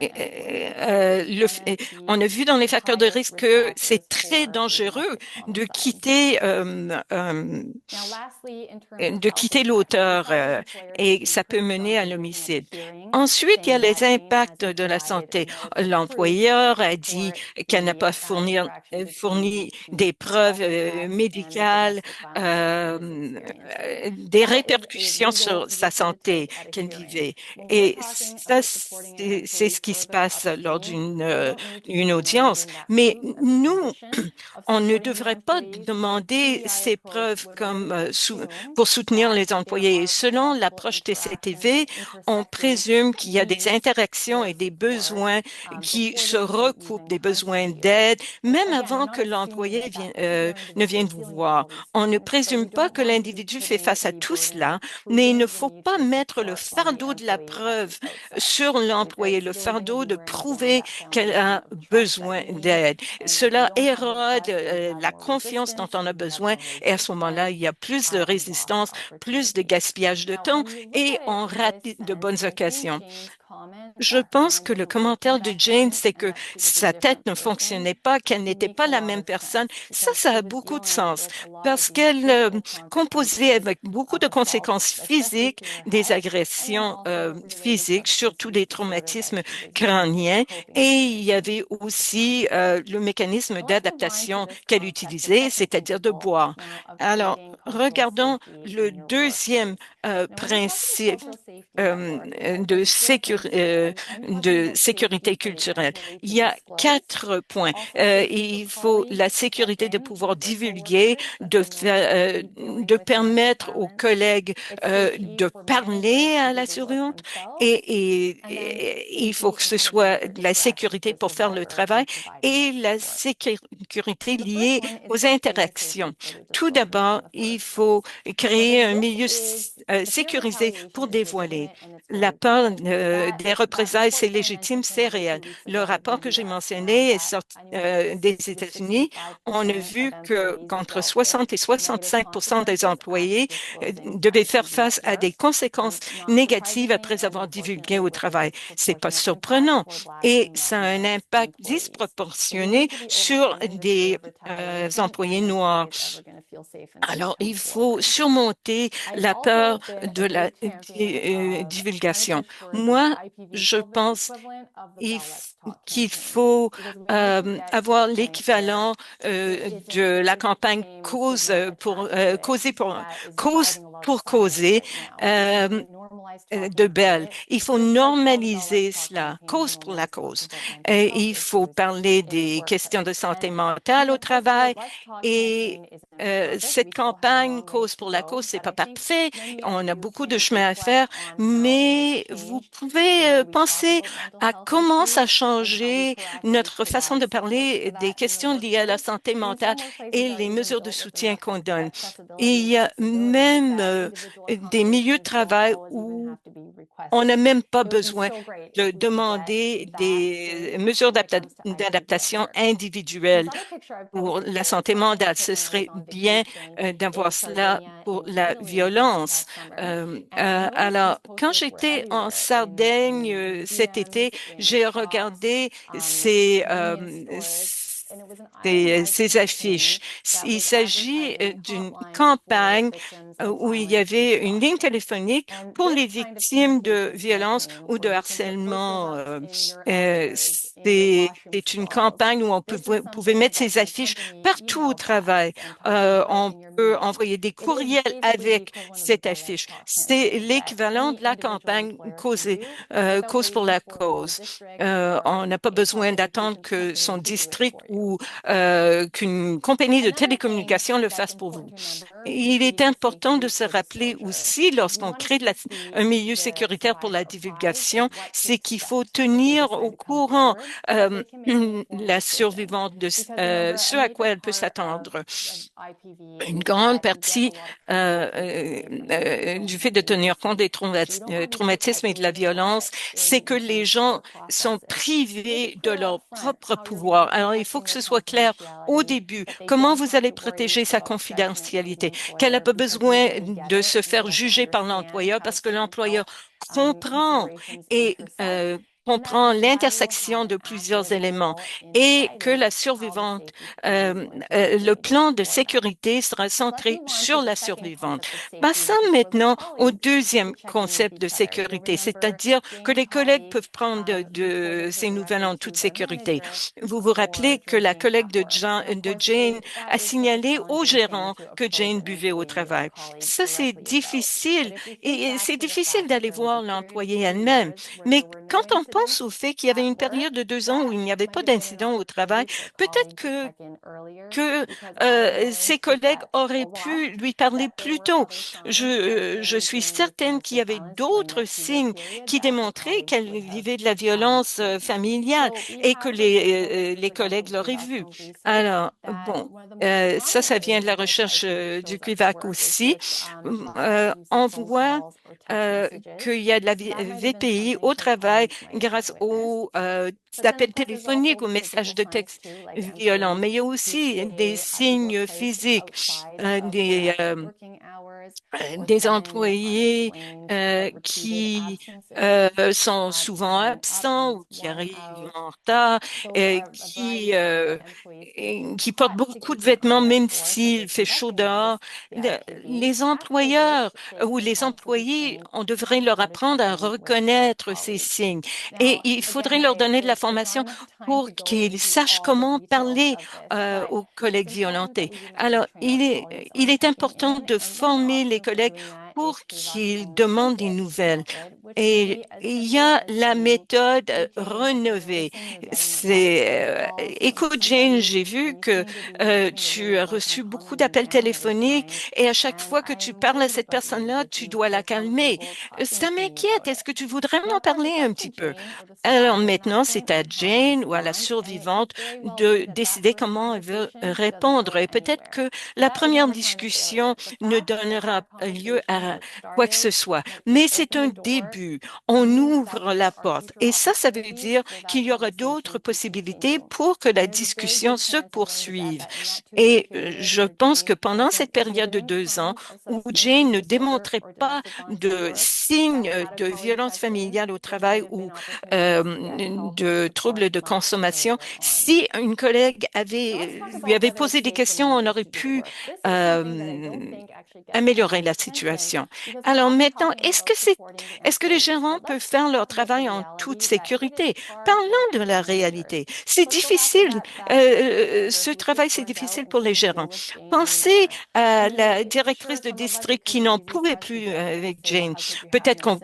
euh, le f- on a vu dans les facteurs de risque que c'est très dangereux de de quitter l'auteur et ça peut mener à l'homicide. Ensuite, il y a les impacts de la santé. L'employeur a dit qu'elle n'a pas fourni des preuves médicales, des répercussions sur sa santé qu'elle vivait. Et ça, c'est ce qui se passe lors une audience. Mais nous, on ne devrait pas demander ces preuves comme pour soutenir les employés. Selon l'approche TCTV, on présume qu'il y a des interactions et des besoins qui se recoupent, des besoins d'aide, même avant que ne vienne vous voir. On ne présume pas que l'individu fait face à tout cela, mais il ne faut pas mettre le fardeau de la preuve sur l'employé, le fardeau de prouver qu'elle a besoin d'aide. Cela érode la confiance dont on a besoin et à ce moment-là, il y a plus de résistance, plus de gaspillage de temps et on rate de bonnes occasions. Je pense que le commentaire de Jane, c'est que sa tête ne fonctionnait pas, qu'elle n'était pas la même personne. Ça a beaucoup de sens parce qu'elle composait avec beaucoup de conséquences physiques, des agressions physiques, surtout des traumatismes crâniens. Et il y avait aussi le mécanisme d'adaptation qu'elle utilisait, c'est-à-dire de boire. Alors, regardons le deuxième principe de sécurité culturelle. Il y a 4 points. Il faut la sécurité de pouvoir divulguer, de permettre aux collègues de parler à la surveillante et il faut que ce soit la sécurité pour faire le travail et la sécurité liée aux interactions. Tout d'abord, il faut créer un milieu sécurisé pour dévoiler. La peur des représailles, c'est légitime, c'est réel. Le rapport que j'ai mentionné est sorti des États-Unis. On a vu que qu'entre 60 et 65 des employés devaient faire face à des conséquences négatives après avoir divulgué au travail. C'est pas surprenant et ça a un impact disproportionné sur des employés noirs. Alors, il faut surmonter la peur de la divulgation. Moi, je pense qu'il faut avoir l'équivalent de la campagne cause pour causer. euh, de Bell. Il faut normaliser cela, cause pour la cause. Et il faut parler des questions de santé mentale au travail et cette campagne cause pour la cause, c'est pas parfait. On a beaucoup de chemin à faire, mais vous pouvez penser à comment ça a changé notre façon de parler des questions liées à la santé mentale et les mesures de soutien qu'on donne. Et il y a même des milieux de travail où on n'a même pas besoin de demander des mesures d'adaptation individuelles pour la santé mentale. Ce serait bien d'avoir cela pour la violence. Alors, quand j'étais en Sardaigne cet été, j'ai regardé ces affiches. Il s'agit d'une campagne où il y avait une ligne téléphonique pour les victimes de violences ou de harcèlement. C'est une campagne où on pouvait mettre ces affiches partout au travail. On peut envoyer des courriels avec cette affiche. C'est l'équivalent de la campagne cause pour la cause. On n'a pas besoin d'attendre que son district ou qu'une compagnie de télécommunications le fasse pour vous. Il est important de se rappeler aussi, lorsqu'on crée un milieu sécuritaire pour la divulgation, c'est qu'il faut tenir au courant la survivante de ce à quoi elle peut s'attendre. Une grande partie du fait de tenir compte des traumatismes et de la violence, c'est que les gens sont privés de leur propre pouvoir. Alors, il faut que ce soit clair au début. Comment vous allez protéger sa confidentialité? Qu'elle n'a pas besoin de se faire juger par l'employeur parce que l'employeur comprend et comprend l'intersection de plusieurs éléments et que la survivante, le plan de sécurité sera centré sur la survivante. Passons maintenant au deuxième concept de sécurité, c'est-à-dire que les collègues peuvent prendre de ces nouvelles en toute sécurité. Vous vous rappelez que la collègue de Jane a signalé au gérant que Jane buvait au travail. Ça, c'est difficile et c'est difficile d'aller voir l'employée elle-même. Mais quand on pense au fait qu'il y avait une période de 2 ans où il n'y avait pas d'incident au travail, peut-être que ses collègues auraient pu lui parler plus tôt. Je suis certaine qu'il y avait d'autres signes qui démontraient qu'elle vivait de la violence familiale et que les collègues l'auraient vu. Alors, bon, ça vient de la recherche du QUIVAC aussi. On voit qu'il y a de la VPI au travail grâce aux appels téléphoniques, aux messages de texte violents, mais il y a aussi des signes physiques, des employés qui sont souvent absents ou qui arrivent en retard, qui portent beaucoup de vêtements même s'il fait chaud dehors. Les employeurs ou les employés, on devrait leur apprendre à reconnaître ces signes et il faudrait leur donner de la formation pour qu'ils sachent comment parler aux collègues violentés. Alors, il est important de former les collègues pour qu'ils demandent des nouvelles. Et il y a la méthode Renouveler. Écoute, Jane, j'ai vu que tu as reçu beaucoup d'appels téléphoniques et à chaque fois que tu parles à cette personne-là, tu dois la calmer. Ça m'inquiète. Est-ce que tu voudrais m'en parler un petit peu? Alors maintenant, c'est à Jane ou à la survivante de décider comment elle veut répondre. Et peut-être que la première discussion ne donnera lieu à quoi que ce soit. Mais c'est un début. On ouvre la porte. Et ça veut dire qu'il y aura d'autres possibilités pour que la discussion se poursuive. Et je pense que pendant cette période de 2 ans où Jane ne démontrait pas de signes de violence familiale au travail ou de troubles de consommation, si une collègue lui avait posé des questions, on aurait pu euh, améliorer la situation. Alors maintenant, est-ce que les gérants peuvent faire leur travail en toute sécurité? Parlons de la réalité. C'est difficile. Ce travail, c'est difficile pour les gérants. Pensez à la directrice de district qui n'en pouvait plus avec Jane. Peut-être qu'on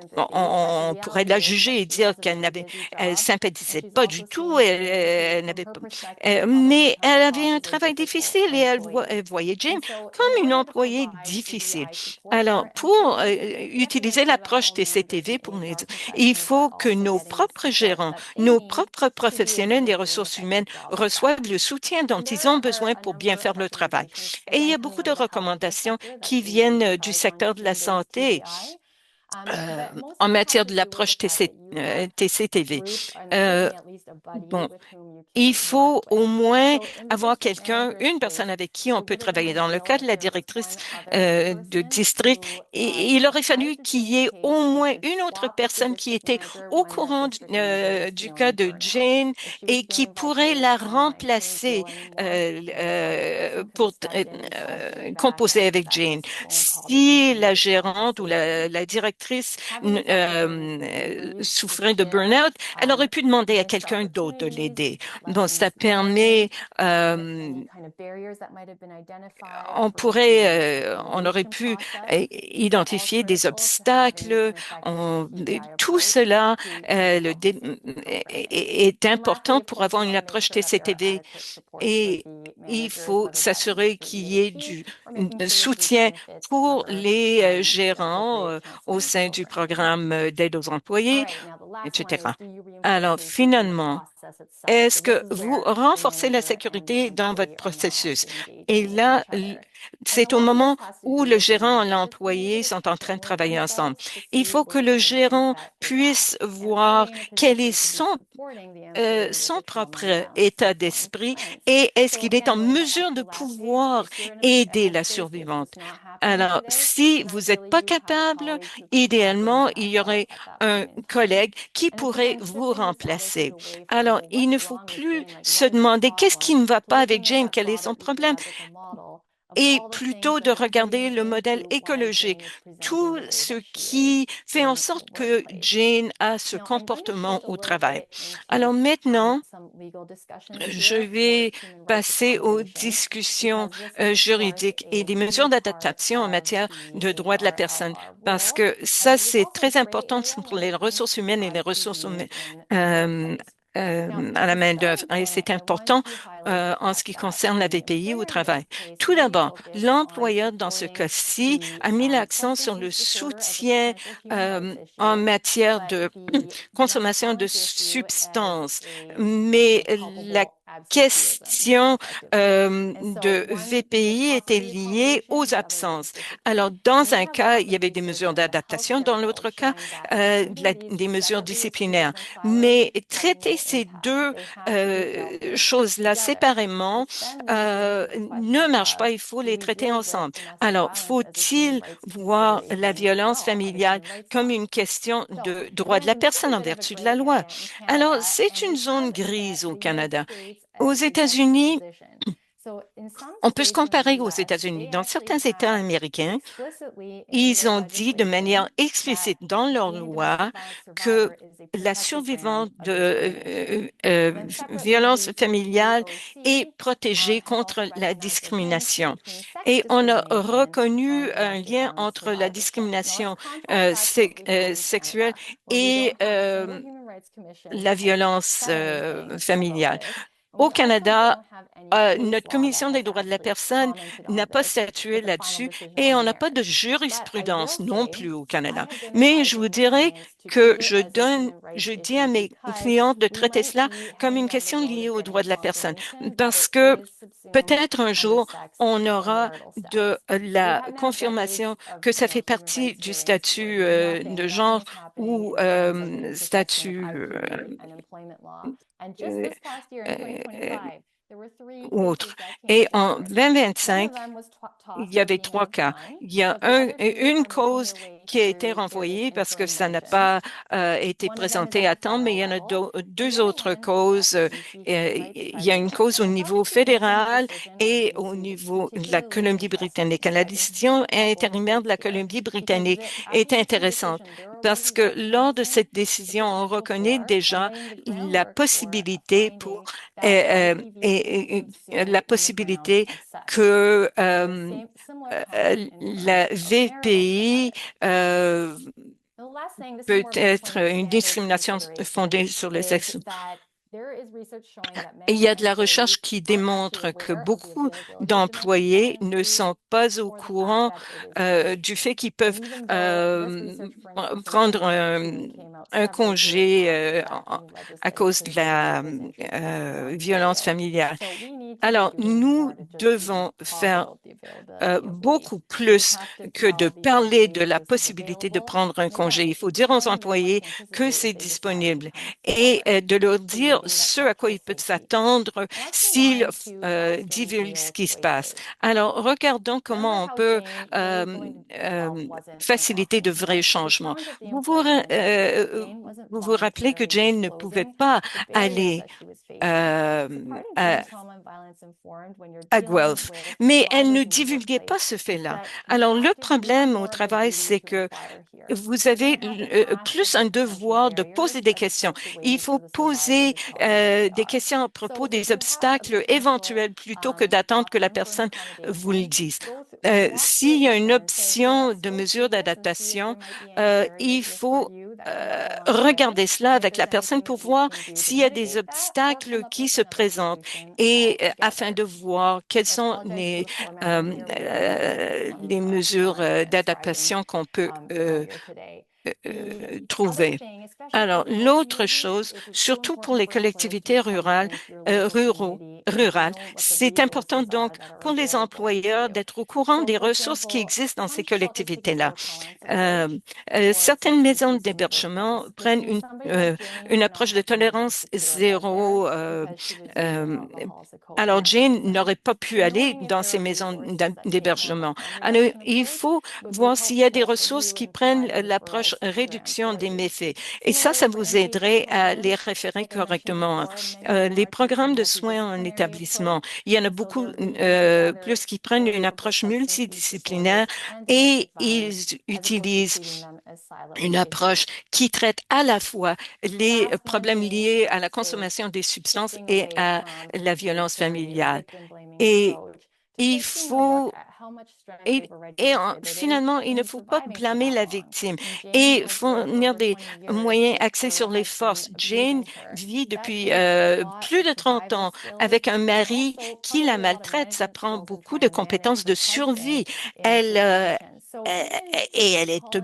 pourrait la juger et dire elle sympathisait pas du tout, elle n'avait pas, mais elle avait un travail difficile et elle voyait Jane comme une employée difficile. Alors, pour utiliser l'approche TCTV il faut que nos propres gérants, nos propres professionnels des ressources humaines reçoivent le soutien dont ils ont besoin pour bien faire le travail. Et il y a beaucoup de recommandations qui viennent du secteur de la santé euh, en matière de l'approche TCTV. Euh, bon, il faut au moins avoir une personne avec qui on peut travailler. Dans le cas de la directrice de district, il aurait fallu qu'il y ait au moins une autre personne qui était au courant du cas de Jane et qui pourrait la remplacer pour composer avec Jane. Si la gérante ou la directrice souffrait de burn-out, elle aurait pu demander à quelqu'un d'autre de l'aider. Bon, ça permet, on aurait pu identifier des obstacles. Tout cela est important pour avoir une approche TCTV et il faut s'assurer qu'il y ait du soutien pour les gérants au sein du programme d'aide aux employés, etc. Alors, finalement, est-ce que vous renforcez la sécurité dans votre processus? Et là, c'est au moment où le gérant et l'employé sont en train de travailler ensemble. Il faut que le gérant puisse voir quel est son propre état d'esprit et est-ce qu'il est en mesure de pouvoir aider la survivante. Alors, si vous n'êtes pas capable, idéalement, il y aurait un collègue qui pourrait vous remplacer. Alors, il ne faut plus se demander qu'est-ce qui ne va pas avec Jane, quel est son problème, et plutôt de regarder le modèle écologique, tout ce qui fait en sorte que Jane a ce comportement au travail. Alors maintenant, je vais passer aux discussions juridiques et des mesures d'adaptation en matière de droits de la personne, parce que ça, c'est très important pour les ressources humaines et les ressources humaines euh, à la main-d'œuvre. Et c'est important en ce qui concerne la VPI au travail. Tout d'abord, l'employeur, dans ce cas-ci, a mis l'accent sur le soutien en matière de consommation de substances, mais la question de VPI était liée aux absences. Alors, dans un cas, il y avait des mesures d'adaptation, dans l'autre cas, des mesures disciplinaires. Mais traiter ces deux choses-là séparément ne marche pas. Il faut les traiter ensemble. Alors, faut-il voir la violence familiale comme une question de droit de la personne en vertu de la loi? Alors, c'est une zone grise au Canada. Aux États-Unis, on peut se comparer aux États-Unis. Dans certains États américains, ils ont dit de manière explicite dans leur loi que la survivante de violence familiale est protégée contre la discrimination. Et on a reconnu un lien entre la discrimination sexuelle et la violence familiale. Au Canada, notre Commission des droits de la personne n'a pas statué là-dessus et on n'a pas de jurisprudence non plus au Canada. Mais je vous dirais que je dis à mes clients de traiter cela comme une question liée aux droits de la personne parce que peut-être un jour, on aura de la confirmation que ça fait partie du statut de genre ou statut euh, euh, ou autre. Et en 2025, il y avait trois cas. Il y a une cause qui a été renvoyée parce que ça n'a pas été présenté à temps, mais il y en a deux autres causes. Il y a une cause au niveau fédéral et au niveau de la Colombie-Britannique. La décision intérimaire de la Colombie-Britannique est intéressante parce que lors de cette décision, on reconnaît déjà la possibilité pour la possibilité que la VPI peut être une discrimination fondée sur le sexe. Il y a de la recherche qui démontre que beaucoup d'employés ne sont pas au courant du fait qu'ils peuvent prendre un congé à cause de la violence familiale. Alors, nous devons faire beaucoup plus que de parler de la possibilité de prendre un congé. Il faut dire aux employés que c'est disponible et de leur dire ce à quoi ils peuvent s'attendre s'ils divulguent ce qui se passe. Alors, regardons comment on peut faciliter de vrais changements. Vous vous rappelez que Jane ne pouvait pas aller euh, à, à Guelph, mais elle ne divulguait pas ce fait-là. Alors, le problème au travail, c'est que vous avez plus un devoir de poser des questions. Il faut poser des questions à propos des obstacles éventuels plutôt que d'attendre que la personne vous le dise. S'il y a une option de mesure d'adaptation, il faut regarder cela avec la personne pour voir s'il y a des obstacles qui se présentent et afin de voir quelles sont les mesures d'adaptation qu'on peut trouver. Alors, l'autre chose, surtout pour les collectivités rurales, rurales, c'est important donc pour les employeurs d'être au courant des ressources qui existent dans ces collectivités-là. Euh, Certaines maisons d'hébergement prennent une approche de tolérance zéro. Euh, alors, Jane n'aurait pas pu aller dans ces maisons d'hébergement. Alors, il faut voir s'il y a des ressources qui prennent l'approche réduction des méfaits. Et ça vous aiderait à les référer correctement. Les programmes de soins en établissement, il y en a beaucoup plus qui prennent une approche multidisciplinaire et ils utilisent une approche qui traite à la fois les problèmes liés à la consommation des substances et à la violence familiale. Et il faut finalement, il ne faut pas blâmer la victime et fournir des moyens axés sur les forces. Jane vit depuis plus de 30 ans avec un mari qui la maltraite. Ça prend beaucoup de compétences de survie. Elle, euh, et elle est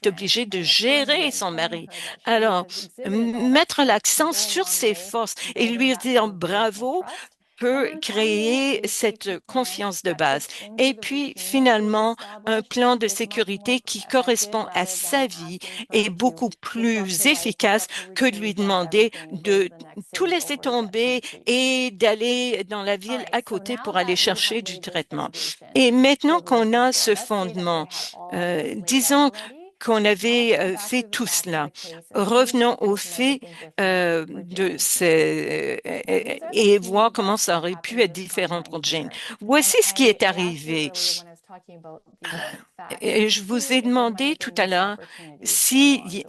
obligée de gérer son mari. Alors, mettre l'accent sur ses forces et lui dire bravo peut créer cette confiance de base. Et puis, finalement, un plan de sécurité qui correspond à sa vie est beaucoup plus efficace que de lui demander de tout laisser tomber et d'aller dans la ville à côté pour aller chercher du traitement. Et maintenant qu'on a ce fondement, disons qu'on avait fait tout cela. Revenons au fait et voir comment ça aurait pu être différent pour Jane. Voici ce qui est arrivé. Et je vous ai demandé tout à l'heure si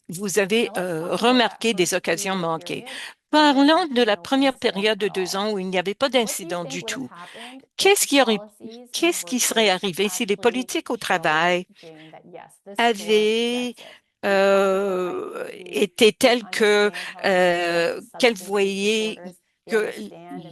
vous avez remarqué des occasions manquées. Parlons de la première période de 2 ans où il n'y avait pas d'incident du tout. Qu'est-ce qui aurait, qu'est-ce qui serait arrivé si les politiques au travail avaient été telles que qu'elle voyait que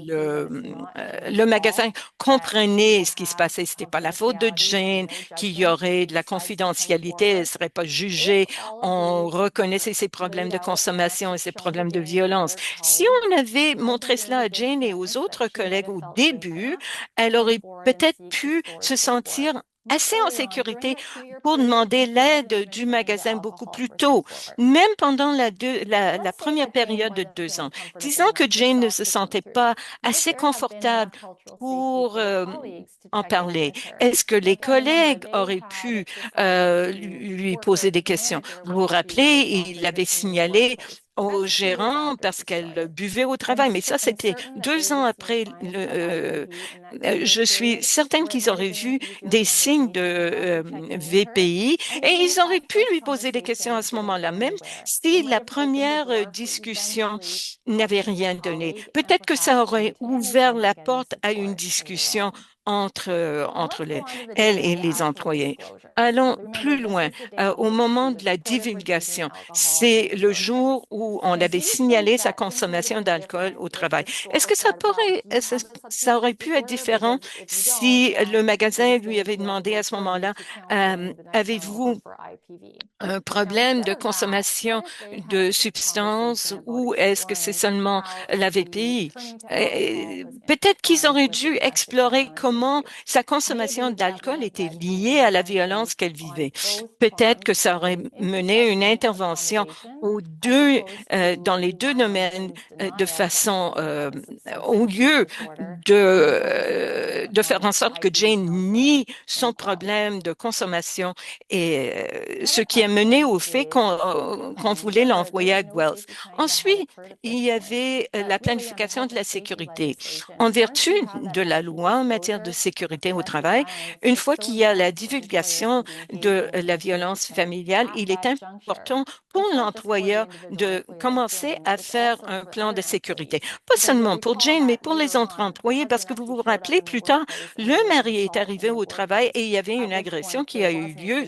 le magasin comprenait ce qui se passait. C'était pas la faute de Jane, qu'il y aurait de la confidentialité, elle serait pas jugée. On reconnaissait ses problèmes de consommation et ses problèmes de violence. Si on avait montré cela à Jane et aux autres collègues au début, elle aurait peut-être pu se sentir assez en sécurité pour demander l'aide du magasin beaucoup plus tôt, même pendant la première période de 2 ans. Disons que Jane ne se sentait pas assez confortable pour en parler. Est-ce que les collègues auraient pu lui poser des questions? Vous vous rappelez, il avait signalé au gérant parce qu'elle buvait au travail, mais ça, c'était 2 ans après je suis certaine qu'ils auraient vu des signes de VPI et ils auraient pu lui poser des questions à ce moment-là, même si la première discussion n'avait rien donné. Peut-être que ça aurait ouvert la porte à une discussion entre elle et les employés. Allons plus loin. Au moment de la divulgation, c'est le jour où on avait signalé sa consommation d'alcool au travail. Est-ce que ça aurait pu être différent si le magasin lui avait demandé à ce moment-là, avez-vous un problème de consommation de substances ou est-ce que c'est seulement la VPI? Peut-être qu'ils auraient dû explorer comment sa consommation d'alcool était liée à la violence qu'elle vivait. Peut-être que ça aurait mené une intervention dans les deux domaines de façon, au lieu de faire en sorte que Jane nie son problème de consommation et ce qui a mené au fait qu'on voulait l'envoyer à Guelph. Ensuite, il y avait la planification de la sécurité. En vertu de la loi en matière de sécurité au travail, une fois qu'il y a la divulgation de la violence familiale, il est important pour l'employeur de commencer à faire un plan de sécurité. Pas seulement pour Jane, mais pour les autres employés, parce que vous vous rappelez, plus tard, le mari est arrivé au travail et il y avait une agression qui a eu lieu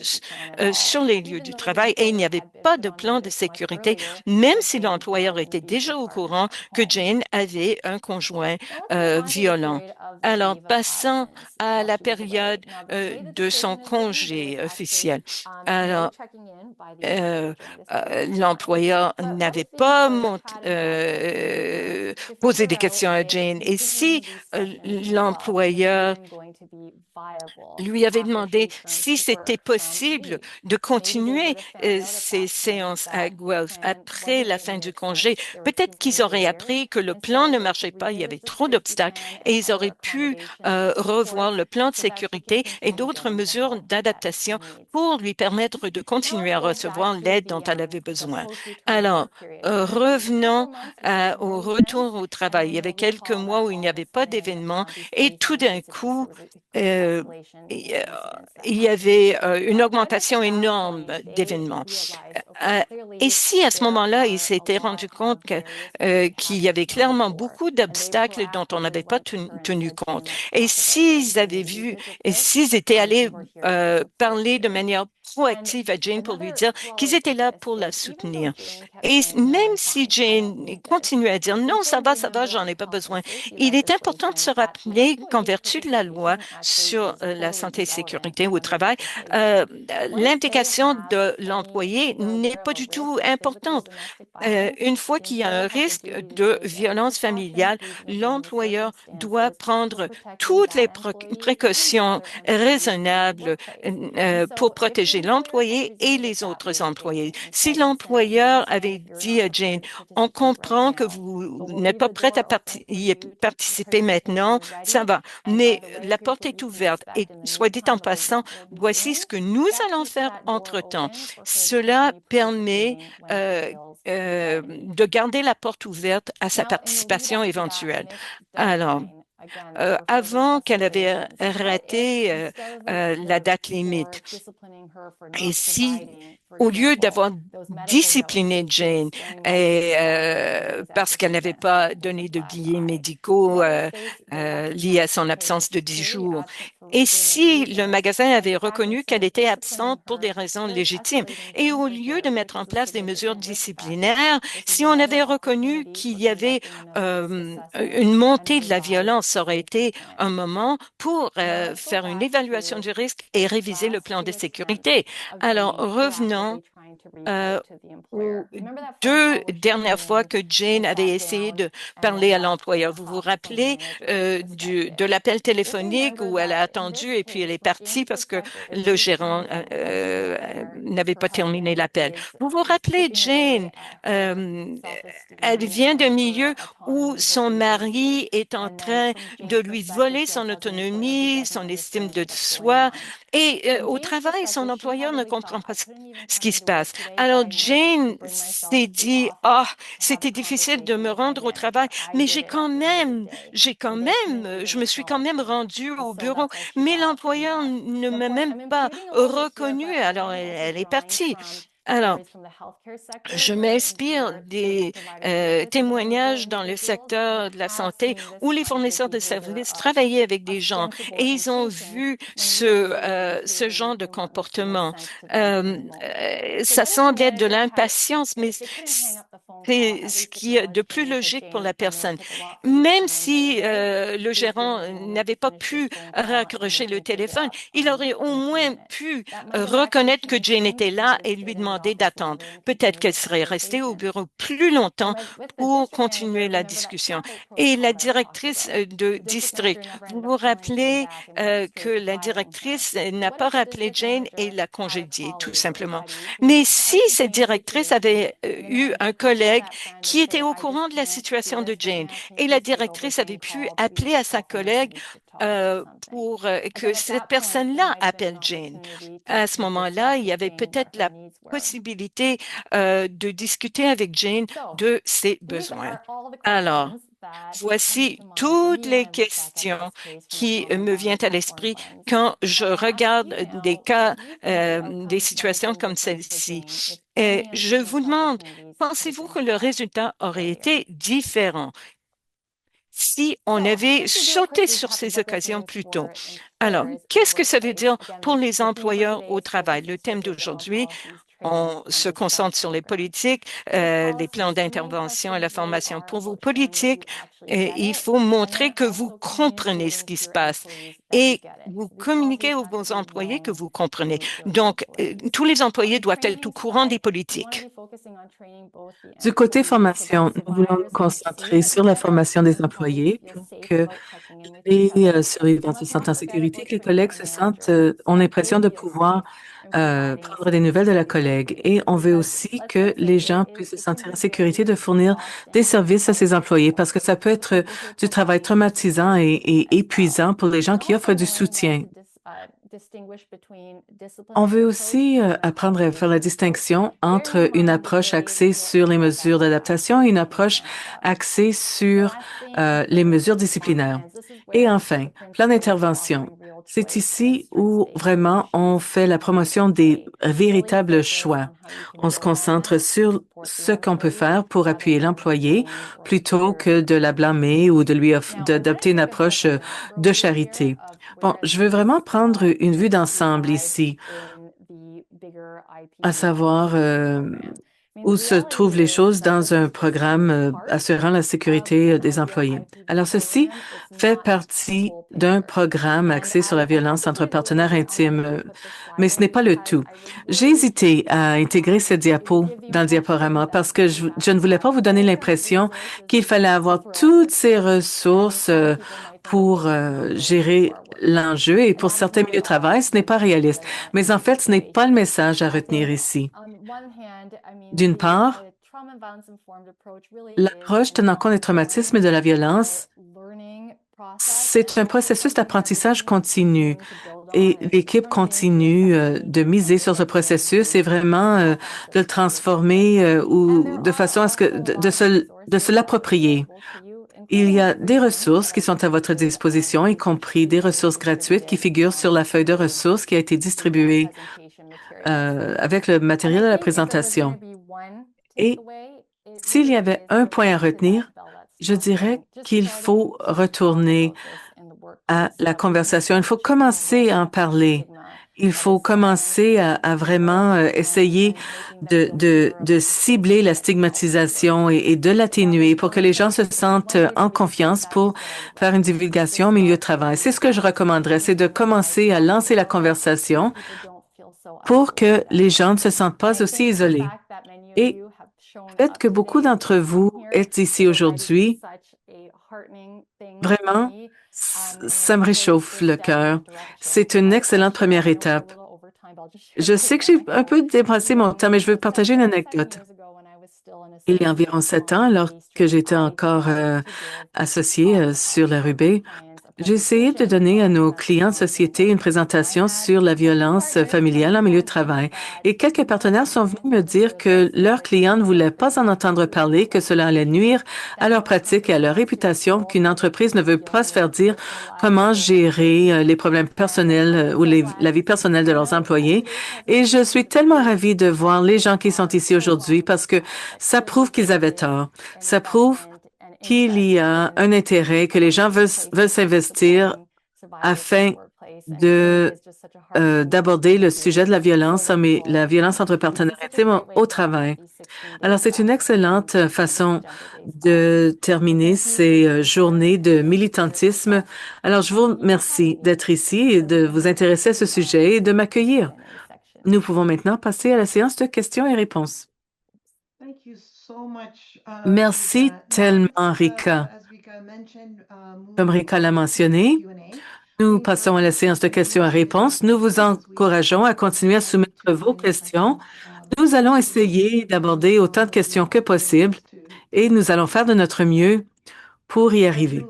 sur les lieux du travail et il n'y avait pas de plan de sécurité, même si l'employeur était déjà au courant que Jane avait un conjoint violent. Alors, passant à la période de son congé officiel. Alors, euh, l'employeur n'avait pas posé des questions à Jane. Et si l'employeur lui avait demandé si c'était possible de continuer ces séances à Guelph après la fin du congé, peut-être qu'ils auraient appris que le plan ne marchait pas, il y avait trop d'obstacles et ils auraient pu revoir le plan de sécurité et d'autres mesures d'adaptation pour lui permettre de continuer à recevoir l'aide dont elle avait besoin. Alors, revenons au retour au travail. Il y avait quelques mois où il n'y avait pas d'événement et tout d'un coup, euh, il il y avait une augmentation énorme d'événements. Euh, et si à ce moment-là, il s'était rendu compte qu'il y avait clairement beaucoup d'obstacles dont on n'avait pas tenu compte, et s'ils avaient vu, et s'ils étaient allés parler de manière proactive à Jane pour lui dire qu'ils étaient là pour la soutenir. Et même si Jane continuait à dire non, ça va, j'en ai pas besoin, il est important de se rappeler qu'en vertu de la loi sur la santé et sécurité au travail, l'implication de l'employé n'est pas du tout importante. Une fois qu'il y a un risque de violence familiale, l'employeur doit prendre toutes les précautions raisonnables pour protéger l'employé et les autres employés. Si l'employeur avait dit à Jane, on comprend que vous n'êtes pas prête à y participer maintenant, ça va, mais la porte est ouverte et soit dit en passant, voici ce que nous allons faire entre-temps. Cela permet de garder la porte ouverte à sa participation éventuelle. Alors, avant qu'elle avait raté la date limite. Et si, au lieu d'avoir discipliné Jane parce qu'elle n'avait pas donné de billets médicaux liés à son absence de 10 jours, et si le magasin avait reconnu qu'elle était absente pour des raisons légitimes, et au lieu de mettre en place des mesures disciplinaires, si on avait reconnu qu'il y avait une montée de la violence, ça aurait été un moment pour faire une évaluation du risque et réviser le plan de sécurité. Alors, revenons aux deux dernières fois que Jane avait essayé de parler à l'employeur. Vous vous rappelez de l'appel téléphonique où elle a attendu et puis elle est partie parce que le gérant n'avait pas terminé l'appel. Vous vous rappelez, Jane, euh, elle vient d'un milieu où son mari est en train de lui voler son autonomie, son estime de soi. Et au travail, son employeur ne comprend pas ce qui se passe. Alors Jane s'est dit, ah, c'était difficile de me rendre au travail, mais je me suis quand même rendue au bureau. Mais l'employeur ne m'a même pas reconnue. Alors elle est partie. Alors, je m'inspire des témoignages dans le secteur de la santé où les fournisseurs de services travaillaient avec des gens et ils ont vu ce genre de comportement. Ça semble être de l'impatience, mais c'est ce qui est de plus logique pour la personne. Même si le gérant n'avait pas pu raccrocher le téléphone, il aurait au moins pu reconnaître que Jane était là et lui demander d'attendre. Peut-être qu'elle serait restée au bureau plus longtemps pour continuer la discussion. Et la directrice de district, vous vous rappelez que la directrice n'a pas rappelé Jane et l'a congédiée, tout simplement. Mais si cette directrice avait eu un collègue qui était au courant de la situation de Jane et la directrice avait pu appeler à sa collègue pour que cette personne-là appelle Jane. À ce moment-là, il y avait peut-être la possibilité de discuter avec Jane de ses besoins. Alors, voici toutes les questions qui me viennent à l'esprit quand je regarde des cas, des situations comme celle-ci. Et je vous demande, pensez-vous que le résultat aurait été différent si on avait sauté sur ces occasions plus tôt. Alors, qu'est-ce que ça veut dire pour les employeurs au travail? Le thème d'aujourd'hui, on se concentre sur les politiques, les plans d'intervention et la formation. Pour vos politiques, il faut montrer que vous comprenez ce qui se passe et vous communiquez aux vos employés que vous comprenez. Donc, tous les employés doivent être au courant des politiques. Du côté formation, nous voulons nous concentrer sur la formation des employés pour que les surveillants se sentent en sécurité, que les collègues se sentent, ont l'impression de pouvoir prendre des nouvelles de la collègue. Et on veut aussi que les gens puissent se sentir en sécurité de fournir des services à ces employés parce que ça peut être du travail traumatisant et épuisant pour les gens qui offrent du soutien. On veut aussi apprendre à faire la distinction entre une approche axée sur les mesures d'adaptation et une approche axée sur les mesures disciplinaires. Et enfin, plan d'intervention. C'est ici où vraiment on fait la promotion des véritables choix. On se concentre sur ce qu'on peut faire pour appuyer l'employé plutôt que de la blâmer ou de d'adopter une approche de charité. Bon, je veux vraiment prendre une vue d'ensemble ici, à savoir où se trouvent les choses dans un programme assurant la sécurité des employés. Alors, ceci fait partie d'un programme axé sur la violence entre partenaires intimes, mais ce n'est pas le tout. J'ai hésité à intégrer cette diapo dans le diaporama parce que je ne voulais pas vous donner l'impression qu'il fallait avoir toutes ces ressources pour gérer l'enjeu et pour certains milieux de travail, ce n'est pas réaliste. Mais en fait, ce n'est pas le message à retenir ici. D'une part, l'approche tenant compte des traumatismes et de la violence, c'est un processus d'apprentissage continu et l'équipe continue de miser sur ce processus et vraiment de le transformer ou de façon à ce que de se l'approprier. Il y a des ressources qui sont à votre disposition, y compris des ressources gratuites qui figurent sur la feuille de ressources qui a été distribuée avec le matériel de la présentation. Et s'il y avait un point à retenir, je dirais qu'il faut retourner à la conversation. Il faut commencer à en parler. Il faut commencer à vraiment essayer de cibler la stigmatisation et de l'atténuer pour que les gens se sentent en confiance pour faire une divulgation au milieu de travail. C'est ce que je recommanderais, c'est de commencer à lancer la conversation pour que les gens ne se sentent pas aussi isolés. Et le fait que beaucoup d'entre vous êtes ici aujourd'hui, vraiment, ça me réchauffe le cœur. C'est une excellente première étape. Je sais que j'ai un peu dépassé mon temps, mais je veux partager une anecdote. Il y a environ 7 ans, alors que j'étais encore associée sur la Rubé, j'ai essayé de donner à nos clients de société une présentation sur la violence familiale en milieu de travail. Et quelques partenaires sont venus me dire que leurs clients ne voulaient pas en entendre parler, que cela allait nuire à leur pratique et à leur réputation, qu'une entreprise ne veut pas se faire dire comment gérer les problèmes personnels ou la vie personnelle de leurs employés. Et je suis tellement ravie de voir les gens qui sont ici aujourd'hui parce que ça prouve qu'ils avaient tort. Ça prouve qu'il y a un intérêt, que les gens veulent s'investir afin d'aborder le sujet de la violence, mais la violence entre partenaires intimes au travail. Alors, c'est une excellente façon de terminer ces journées de militantisme. Alors, je vous remercie d'être ici et de vous intéresser à ce sujet et de m'accueillir. Nous pouvons maintenant passer à la séance de questions et réponses. Merci tellement, Rika. Comme Rika l'a mentionné, nous passons à la séance de questions et réponses. Nous vous encourageons à continuer à soumettre vos questions. Nous allons essayer d'aborder autant de questions que possible et nous allons faire de notre mieux pour y arriver.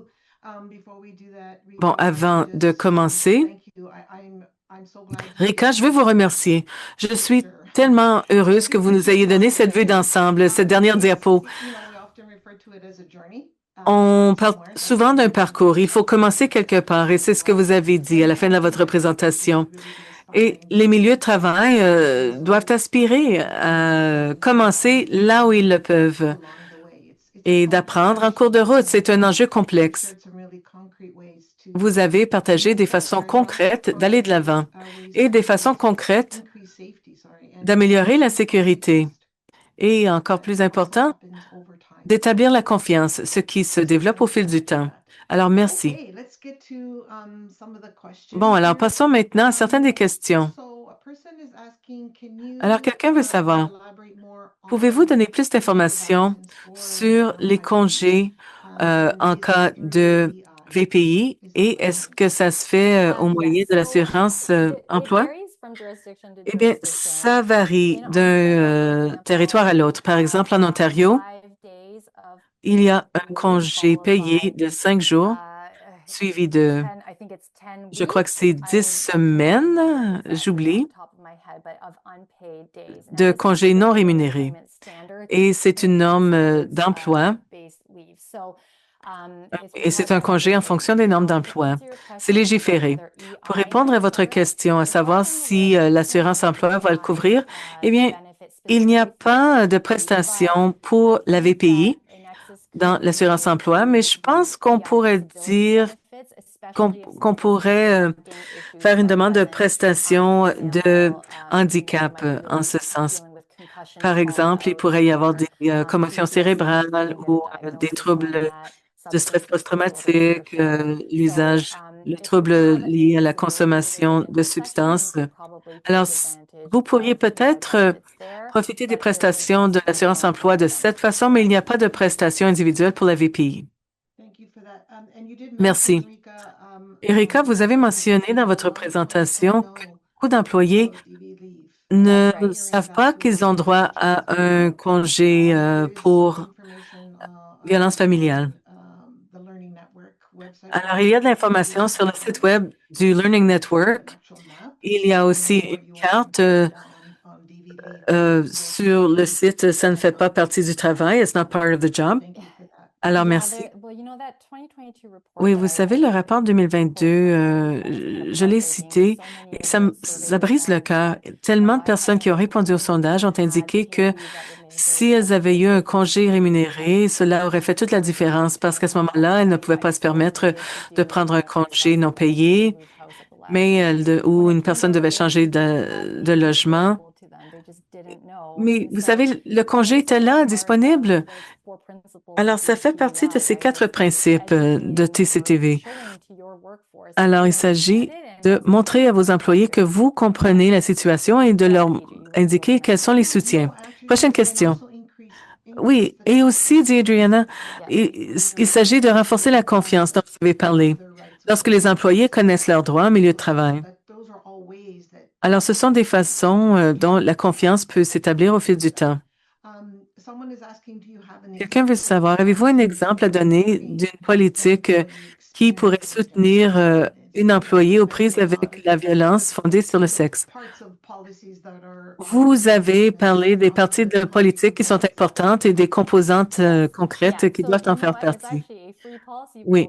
Bon, avant de commencer, Rika, je veux vous remercier. Je suis tellement heureuse que vous nous ayez donné cette vue d'ensemble, cette dernière diapo. On parle souvent d'un parcours. Il faut commencer quelque part et c'est ce que vous avez dit à la fin de votre présentation. Et les milieux de travail doivent aspirer à commencer là où ils le peuvent. et d'apprendre en cours de route. C'est un enjeu complexe. Vous avez partagé des façons concrètes d'aller de l'avant et des façons concrètes d'améliorer la sécurité. Et encore plus important, d'établir la confiance, ce qui se développe au fil du temps. Alors, merci. Bon, alors passons maintenant à certaines des questions. Alors, quelqu'un veut savoir, pouvez-vous donner plus d'informations sur les congés en cas de VPI et est-ce que ça se fait au moyen de l'assurance emploi? Eh bien, ça varie d'un territoire à l'autre. Par exemple, en Ontario, il y a un congé payé de 5 jours, suivi de, je crois que c'est 10 semaines, j'oublie, de congés non rémunérés. Et c'est une norme d'emploi et c'est un congé en fonction des normes d'emploi. C'est légiféré. Pour répondre à votre question, à savoir si l'assurance emploi va le couvrir, eh bien, il n'y a pas de prestation pour la VPI dans l'assurance emploi, mais je pense qu'on pourrait dire qu'on pourrait faire une demande de prestation de handicap en ce sens. Par exemple, il pourrait y avoir des commotions cérébrales ou des troubles de stress post-traumatique, le trouble lié à la consommation de substances. Alors, vous pourriez peut-être profiter des prestations de l'assurance emploi de cette façon, mais il n'y a pas de prestations individuelles pour la VPI. Merci. Erika, vous avez mentionné dans votre présentation que beaucoup d'employés ne savent pas qu'ils ont droit à un congé pour violence familiale. Alors, il y a de l'information sur le site web du Learning Network. Il y a aussi une carte sur le site Ça ne fait pas partie du travail, It's not part of the job. Alors, merci. Oui, vous savez, le rapport 2022, je l'ai cité et ça brise le cœur. Tellement de personnes qui ont répondu au sondage ont indiqué que si elles avaient eu un congé rémunéré, cela aurait fait toute la différence parce qu'à ce moment-là, elles ne pouvaient pas se permettre de prendre un congé non payé, ou une personne devait changer de logement. Mais vous savez, le congé était là, disponible. Alors, ça fait partie de ces 4 principes de TCTV. Alors, il s'agit de montrer à vos employés que vous comprenez la situation et de leur indiquer quels sont les soutiens. Prochaine question. Oui, et aussi, dit Adriana, il s'agit de renforcer la confiance dont vous avez parlé lorsque les employés connaissent leurs droits en milieu de travail. Alors, ce sont des façons dont la confiance peut s'établir au fil du temps. Quelqu'un veut savoir, avez-vous un exemple à donner d'une politique qui pourrait soutenir une employée aux prises avec la violence fondée sur le sexe? Vous avez parlé des parties de politique qui sont importantes et des composantes concrètes qui doivent en faire partie. Oui,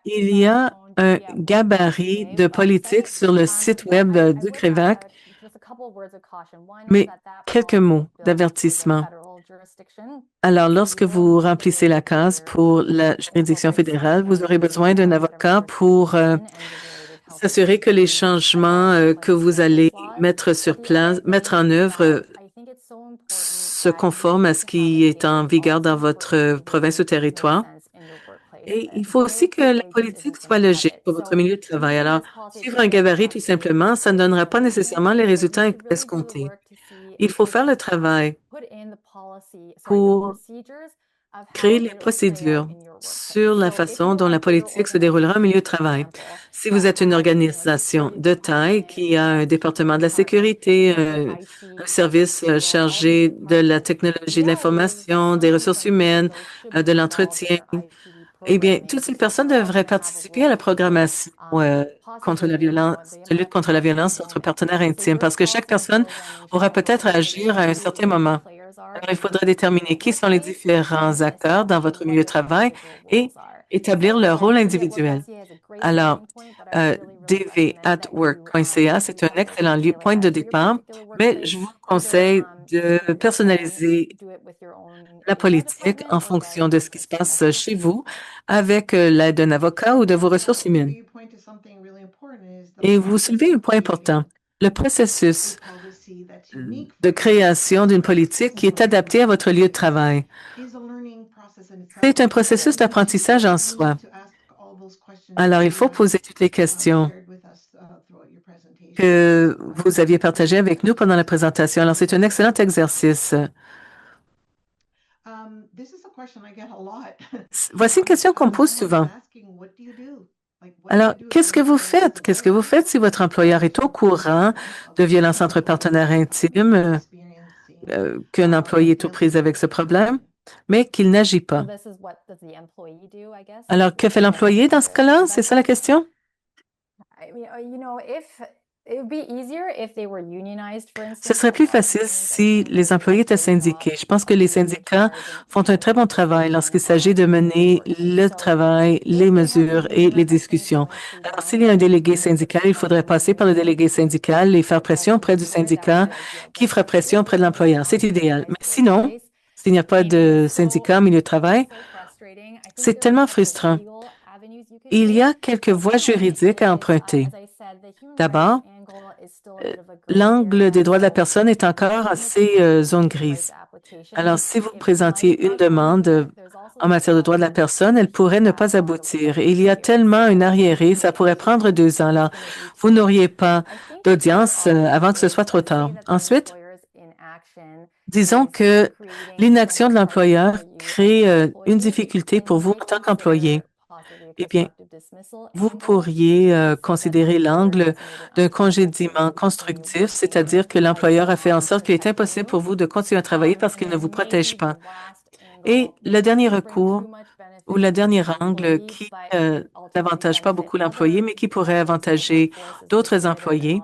il y a un gabarit de politique sur le site web du CREVAC, mais quelques mots d'avertissement. Alors, lorsque vous remplissez la case pour la juridiction fédérale, vous aurez besoin d'un avocat pour s'assurer que les changements que vous allez mettre sur place, mettre en œuvre, se conforment à ce qui est en vigueur dans votre province ou territoire. Et il faut aussi que la politique soit logique pour votre milieu de travail. Alors, suivre un gabarit, tout simplement, ça ne donnera pas nécessairement les résultats escomptés. Il faut faire le travail pour créer les procédures sur la façon dont la politique se déroulera au milieu de travail. Si vous êtes une organisation de taille qui a un département de la sécurité, un service chargé de la technologie de l'information, des ressources humaines, de l'entretien, eh bien, toutes ces personnes devraient participer à la programmation contre la violence, de lutte contre la violence entre partenaires intimes, parce que chaque personne aura peut-être à agir à un certain moment. Alors, il faudra déterminer qui sont les différents acteurs dans votre milieu de travail et établir leur rôle individuel. Alors, dv@work.ca, c'est un excellent point de départ, mais je vous conseille de personnaliser la politique en fonction de ce qui se passe chez vous avec l'aide d'un avocat ou de vos ressources humaines. Et vous soulevez un point important. Le processus de création d'une politique qui est adaptée à votre lieu de travail. C'est un processus d'apprentissage en soi. Alors, il faut poser toutes les questions que vous aviez partagées avec nous pendant la présentation. Alors, c'est un excellent exercice. Voici une question qu'on me pose souvent. Alors, qu'est-ce que vous faites? Qu'est-ce que vous faites si votre employeur est au courant de violences entre partenaires intimes, qu'un employé est aux prises avec ce problème, mais qu'il n'agit pas? Alors, que fait l'employé dans ce cas-là? C'est ça la question? Ce serait plus facile si les employés étaient syndiqués. Je pense que les syndicats font un très bon travail lorsqu'il s'agit de mener le travail, les mesures et les discussions. Alors, s'il y a un délégué syndical, il faudrait passer par le délégué syndical et faire pression auprès du syndicat qui fera pression auprès de l'employeur. C'est idéal. Mais sinon, s'il n'y a pas de syndicat au milieu de travail, c'est tellement frustrant. Il y a quelques voies juridiques à emprunter. D'abord, l'angle des droits de la personne est encore assez zone grise. Alors, si vous présentiez une demande en matière de droits de la personne, elle pourrait ne pas aboutir. Et il y a tellement un arriéré, ça pourrait prendre 2 ans. Alors, vous n'auriez pas d'audience avant que ce soit trop tard. Ensuite, disons que l'inaction de l'employeur crée une difficulté pour vous en tant qu'employé. Eh bien, vous pourriez considérer l'angle d'un congédiement constructif, c'est-à-dire que l'employeur a fait en sorte qu'il est impossible pour vous de continuer à travailler parce qu'il ne vous protège pas. Et le dernier recours ou le dernier angle qui n'avantage pas beaucoup l'employé, mais qui pourrait avantager d'autres employés,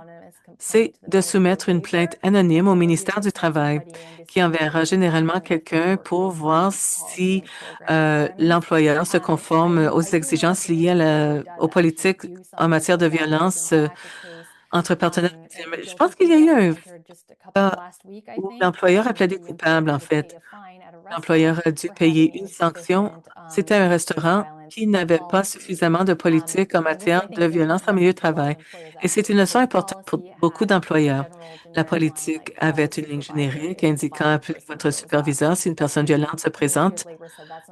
c'est de soumettre une plainte anonyme au ministère du Travail, qui enverra généralement quelqu'un pour voir si l'employeur se conforme aux exigences liées aux politiques en matière de violence entre partenaires. Je pense qu'il y a eu un cas où l'employeur a plaidé coupable, en fait. L'employeur a dû payer une sanction. C'était un restaurant qui n'avait pas suffisamment de politique en matière de violence en milieu de travail. Et c'est une leçon importante pour beaucoup d'employeurs. La politique avait une ligne générique indiquant appelez votre superviseur si une personne violente se présente.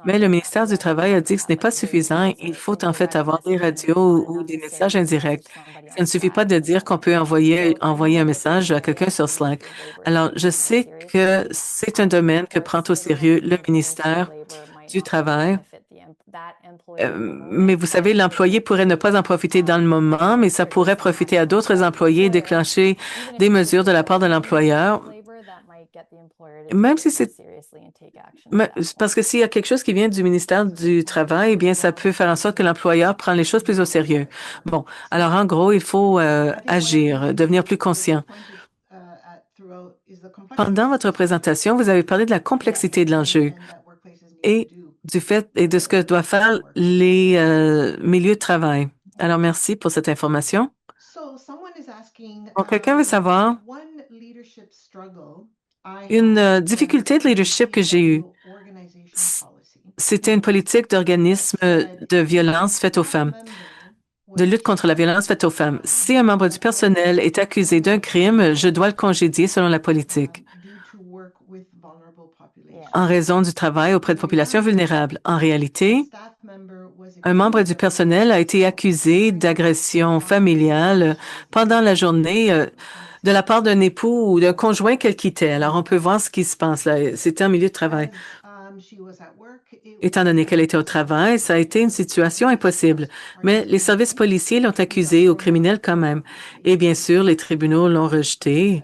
Mais le ministère du Travail a dit que ce n'est pas suffisant. Il faut en fait avoir des radios ou des messages indirects. Ça ne suffit pas de dire qu'on peut envoyer un message à quelqu'un sur Slack. Alors, je sais que c'est un domaine que prend au sérieux le ministère du Travail. Mais vous savez, l'employé pourrait ne pas en profiter dans le moment, mais ça pourrait profiter à d'autres employés et déclencher des mesures de la part de l'employeur. Même si parce que s'il y a quelque chose qui vient du ministère du Travail, eh bien, ça peut faire en sorte que l'employeur prend les choses plus au sérieux. Bon, alors en gros, il faut agir, devenir plus conscient. Pendant votre présentation, vous avez parlé de la complexité de l'enjeu et du fait et de ce que doivent faire les milieux de travail. Alors, merci pour cette information. Bon, quelqu'un veut savoir une difficulté de leadership que j'ai eue. C'était une politique d'organisme de violence faite aux femmes, de lutte contre la violence faite aux femmes. Si un membre du personnel est accusé d'un crime, je dois le congédier selon la politique en raison du travail auprès de populations vulnérables. En réalité, un membre du personnel a été accusé d'agression familiale pendant la journée de la part d'un époux ou d'un conjoint qu'elle quittait. Alors, on peut voir ce qui se passe là. C'était en milieu de travail. Étant donné qu'elle était au travail, ça a été une situation impossible. Mais les services policiers l'ont accusée au criminel quand même. Et bien sûr, les tribunaux l'ont rejeté.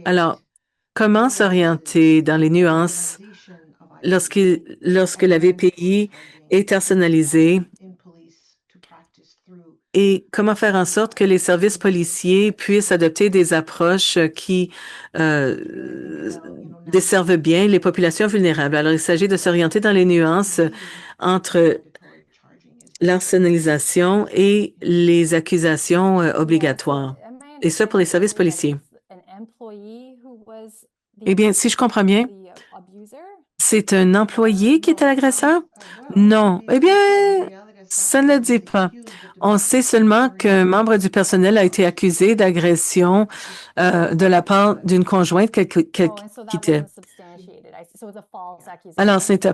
Alors, comment s'orienter dans les nuances lorsque la VPI est personnalisée et comment faire en sorte que les services policiers puissent adopter des approches qui desservent bien les populations vulnérables. Alors, il s'agit de s'orienter dans les nuances entre l'arsenalisation et les accusations obligatoires, et ce pour les services policiers. Eh bien, si je comprends bien, c'est un employé qui était l'agresseur? Non. Eh bien, ça ne le dit pas. On sait seulement qu'un membre du personnel a été accusé d'agression de la part d'une conjointe qu'elle quittait. Alors, ce n'était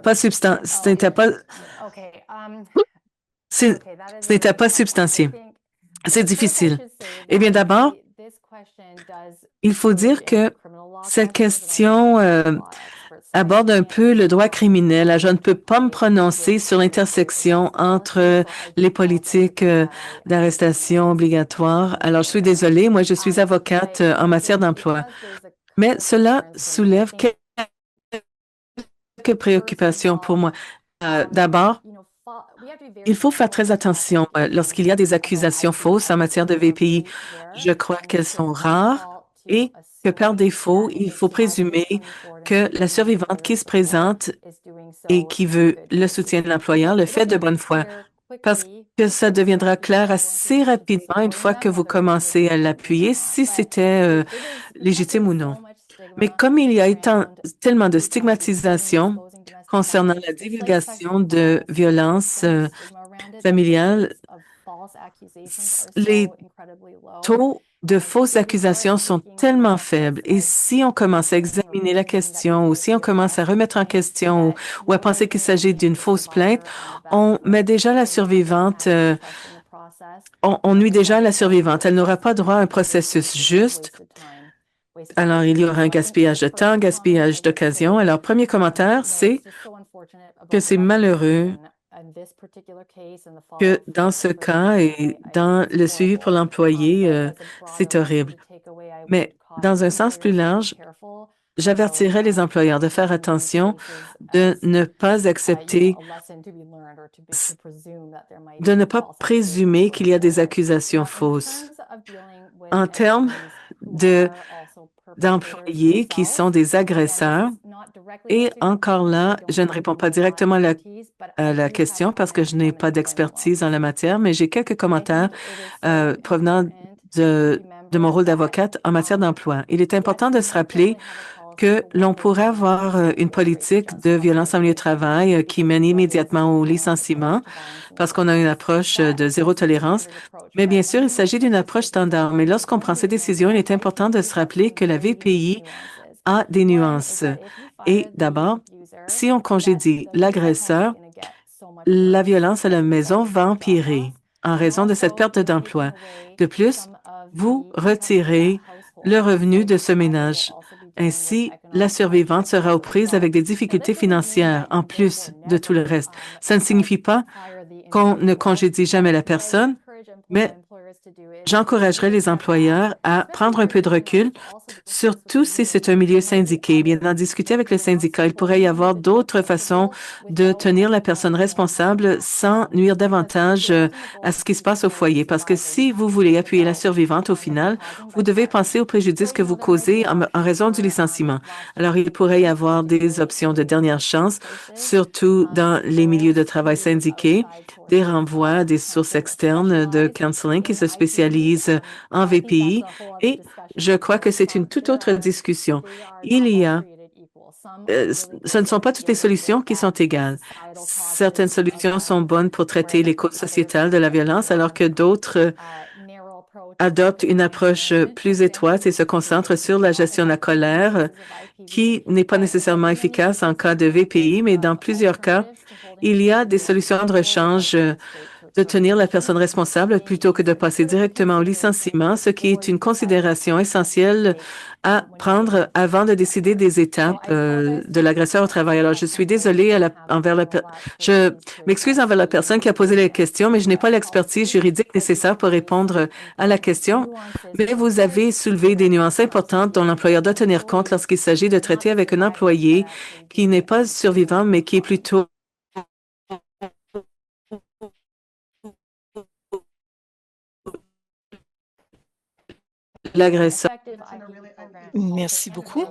pas substantié. C'est difficile. Eh bien, d'abord, il faut dire que cette question aborde un peu le droit criminel. Alors, je ne peux pas me prononcer sur l'intersection entre les politiques d'arrestation obligatoire. Alors, je suis désolée, moi, je suis avocate en matière d'emploi. Mais cela soulève quelques préoccupations pour moi. D'abord, il faut faire très attention lorsqu'il y a des accusations fausses en matière de VPI. Je crois qu'elles sont rares et que par défaut, il faut présumer que la survivante qui se présente et qui veut le soutien de l'employeur le fait de bonne foi. Parce que ça deviendra clair assez rapidement une fois que vous commencez à l'appuyer si c'était légitime ou non. Mais comme il y a tellement de stigmatisation concernant la divulgation de violences familiales, les taux de fausses accusations sont tellement faibles. Et si on commence à examiner la question ou si on commence à remettre en question ou à penser qu'il s'agit d'une fausse plainte, on met déjà la survivante, on nuit déjà à la survivante. Elle n'aura pas droit à un processus juste. Alors, il y aura un gaspillage de temps, gaspillage d'occasion. Alors, premier commentaire, c'est que c'est malheureux que dans ce cas et dans le suivi pour l'employé, c'est horrible. Mais dans un sens plus large, j'avertirais les employeurs de faire attention de ne pas accepter, de ne pas présumer qu'il y a des accusations fausses. En termes de d'employés qui sont des agresseurs, et encore là, je ne réponds pas directement à la question parce que je n'ai pas d'expertise en la matière, mais j'ai quelques commentaires provenant de mon rôle d'avocate en matière d'emploi. Il est important de se rappeler que l'on pourrait avoir une politique de violence en milieu de travail qui mène immédiatement au licenciement parce qu'on a une approche de zéro tolérance. Mais bien sûr, il s'agit d'une approche standard. Mais lorsqu'on prend ces décisions, il est important de se rappeler que la VPI a des nuances. Et d'abord, si on congédie l'agresseur, la violence à la maison va empirer en raison de cette perte d'emploi. De plus, vous retirez le revenu de ce ménage. Ainsi, la survivante sera aux prises avec des difficultés financières en plus de tout le reste. Ça ne signifie pas qu'on ne congédie jamais la personne, mais j'encouragerais les employeurs à prendre un peu de recul, surtout si c'est un milieu syndiqué. Bien, d'en discuter avec le syndicat. Il pourrait y avoir d'autres façons de tenir la personne responsable sans nuire davantage à ce qui se passe au foyer. Parce que si vous voulez appuyer la survivante au final, vous devez penser au préjudice que vous causez en raison du licenciement. Alors, il pourrait y avoir des options de dernière chance, surtout dans les milieux de travail syndiqués, des renvois à des sources externes de counseling qui se spécialisent en VPI. Et je crois que c'est une toute autre discussion. Il y a, ce ne sont pas toutes les solutions qui sont égales. Certaines solutions sont bonnes pour traiter les causes sociétales de la violence, alors que d'autres adoptent une approche plus étroite et se concentrent sur la gestion de la colère, qui n'est pas nécessairement efficace en cas de VPI, mais dans plusieurs cas, il y a des solutions de rechange de tenir la personne responsable plutôt que de passer directement au licenciement, ce qui est une considération essentielle à prendre avant de décider des étapes de l'agresseur au travail. Alors, je suis désolée je m'excuse envers la personne qui a posé la question, mais je n'ai pas l'expertise juridique nécessaire pour répondre à la question. Mais vous avez soulevé des nuances importantes dont l'employeur doit tenir compte lorsqu'il s'agit de traiter avec un employé qui n'est pas survivant, mais qui est plutôt l'agresseur. Merci beaucoup.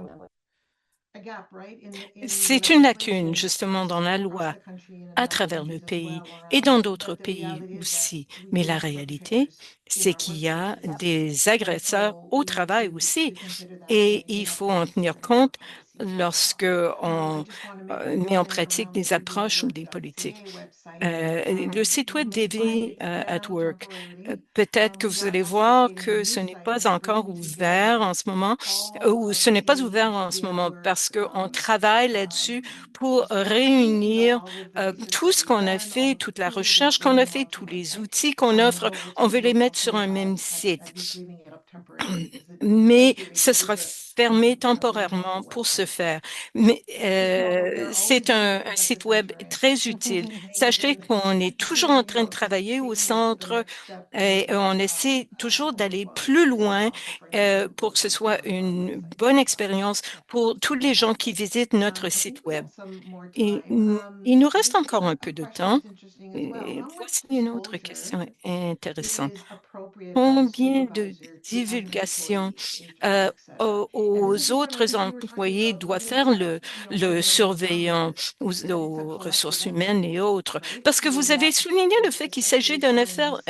C'est une lacune, justement, dans la loi à travers le pays et dans d'autres pays aussi. Mais la réalité, c'est qu'il y a des agresseurs au travail aussi et il faut en tenir compte lorsque on met en pratique des approches ou des politiques. Le site web d'Evie at Work, peut-être que vous allez voir que ce n'est pas encore ouvert en ce moment, ou ce n'est pas ouvert en ce moment parce qu'on travaille là-dessus pour réunir tout ce qu'on a fait, toute la recherche qu'on a fait, tous les outils qu'on offre, on veut les mettre sur un même site. Mais ce sera fermé temporairement pour ce faire. Mais c'est un site web très utile. Sachez qu'on est toujours en train de travailler au centre et on essaie toujours d'aller plus loin pour que ce soit une bonne expérience pour tous les gens qui visitent notre site web. Et il nous reste encore un peu de temps. Et voici une autre question intéressante. Combien de divulgation euh, aux autres employés doit faire le surveillant aux ressources humaines et autres? Parce que vous avez souligné le fait qu'il s'agit un effort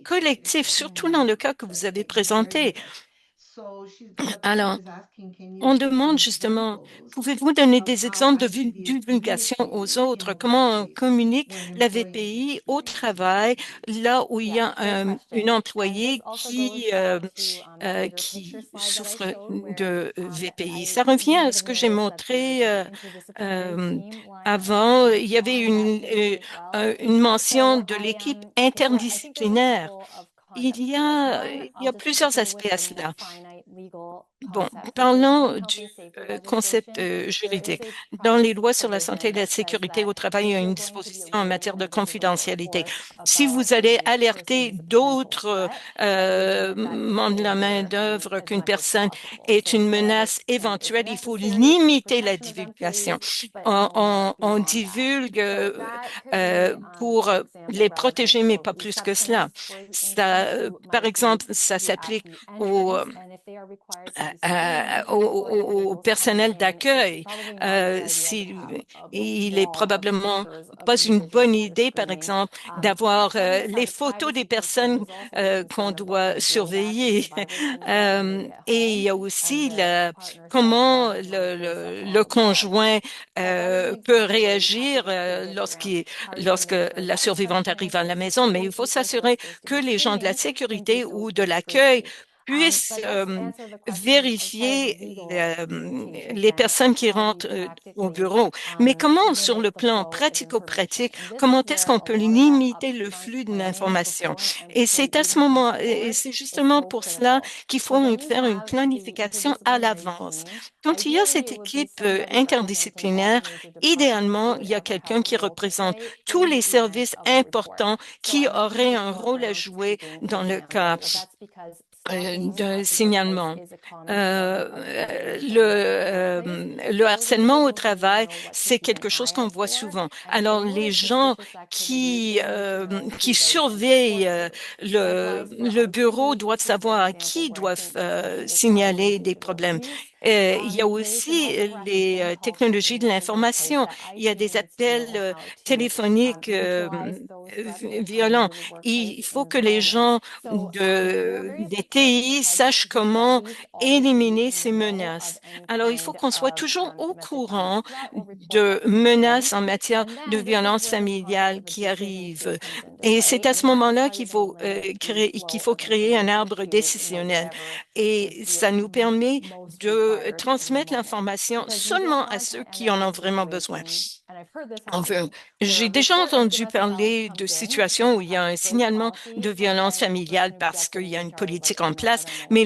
collectif, surtout dans le cas que vous avez présenté. Alors, on demande justement, pouvez-vous donner des exemples de divulgation aux autres? Comment on communique la VPI au travail, là où il y a une employée qui souffre de VPI? Ça revient à ce que j'ai montré euh, avant. Il y avait une mention de l'équipe interdisciplinaire. Il y a plusieurs aspects à cela. Bon, parlons du concept juridique. Dans les lois sur la santé et la sécurité au travail, il y a une disposition en matière de confidentialité. Si vous allez alerter d'autres membres de la main-d'œuvre qu'une personne est une menace éventuelle, il faut limiter la divulgation. On divulgue pour les protéger, mais pas plus que cela. Par exemple, ça s'applique aux au personnel d'accueil. Si, il est probablement pas une bonne idée, par exemple, d'avoir les photos des personnes qu'on doit surveiller. Et il y a aussi comment le conjoint peut réagir lorsque la survivante arrive à la maison. Mais il faut s'assurer que les gens de la sécurité ou de l'accueil puissent vérifier les personnes qui rentrent au bureau. Mais comment, sur le plan pratico-pratique, comment est-ce qu'on peut limiter le flux de l'information? Et c'est à ce moment, et c'est justement pour cela qu'il faut faire une planification à l'avance. Quand il y a cette équipe interdisciplinaire, idéalement, il y a quelqu'un qui représente tous les services importants qui auraient un rôle à jouer dans le cas d'un signalement. Le harcèlement au travail, c'est quelque chose qu'on voit souvent. Alors, les gens qui surveillent le bureau doivent savoir à qui doivent signaler des problèmes. Il y a aussi les technologies de l'information. Il y a des appels téléphoniques violents. Il faut que les gens des TI sachent comment éliminer ces menaces. Alors, il faut qu'on soit toujours au courant de menaces en matière de violence familiale qui arrivent. Et c'est à ce moment-là qu'il faut créer un arbre décisionnel. Et ça nous permet de transmettre l'information seulement à ceux qui en ont vraiment besoin. Enfin, j'ai déjà entendu parler de situations où il y a un signalement de violence familiale parce qu'il y a une politique en place, mais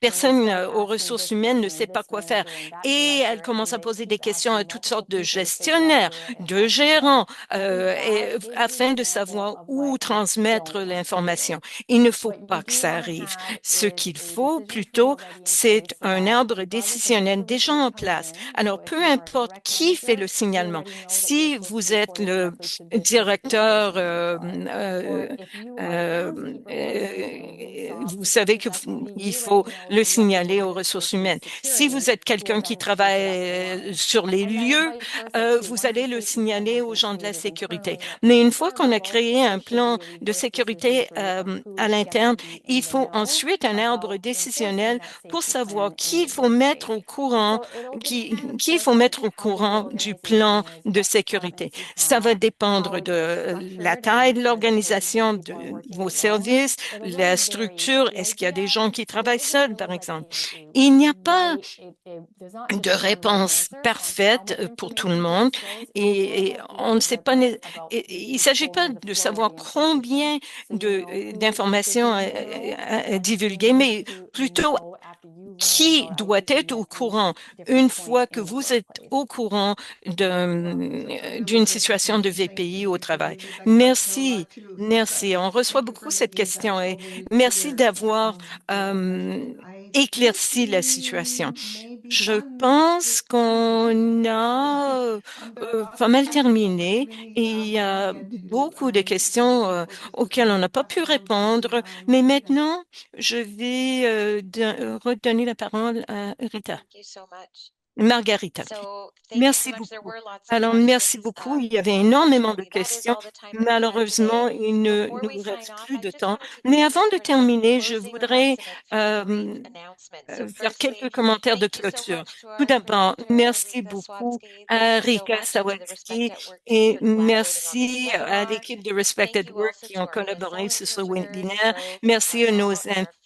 personne aux ressources humaines ne sait pas quoi faire. Et elle commence à poser des questions à toutes sortes de gestionnaires, de gérants, afin de savoir où transmettre l'information. Il ne faut pas que ça arrive. Ce qu'il faut plutôt, c'est un arbre décisionnel déjà en place. Alors, peu importe qui fait le signalement, si vous êtes le directeur, euh, vous savez que il faut le signaler aux ressources humaines. Si vous êtes quelqu'un qui travaille sur les lieux, vous allez le signaler aux gens de la sécurité. Mais une fois qu'on a créé un plan de sécurité à l'interne, il faut ensuite un arbre décisionnel pour savoir qui il faut mettre au courant, qui il faut mettre au courant du plan de sécurité. Ça va dépendre de la taille de l'organisation de vos services, la structure. Est-ce qu'il y a des gens qui travaillent seuls, par exemple? Il n'y a pas de réponse parfaite pour tout le monde et on ne sait pas, il ne s'agit pas de savoir combien d'informations à divulguer, mais plutôt qui doit être au courant une fois que vous êtes au courant d'une situation de VPI au travail. Merci, merci. On reçoit beaucoup cette question et merci d'avoir éclairci la situation. Je pense qu'on a pas mal terminé et il y a beaucoup de questions auxquelles on n'a pas pu répondre, mais maintenant, je vais redonner la parole à Rita. Margarita. Merci beaucoup. Alors, merci beaucoup. Il y avait énormément de questions. Malheureusement, il ne nous reste plus de temps. Mais avant de terminer, je voudrais faire quelques commentaires de clôture. Tout d'abord, merci beaucoup à Rika Sawatsky et merci à l'équipe de Respected Work qui ont collaboré sur ce webinaire. Merci à nos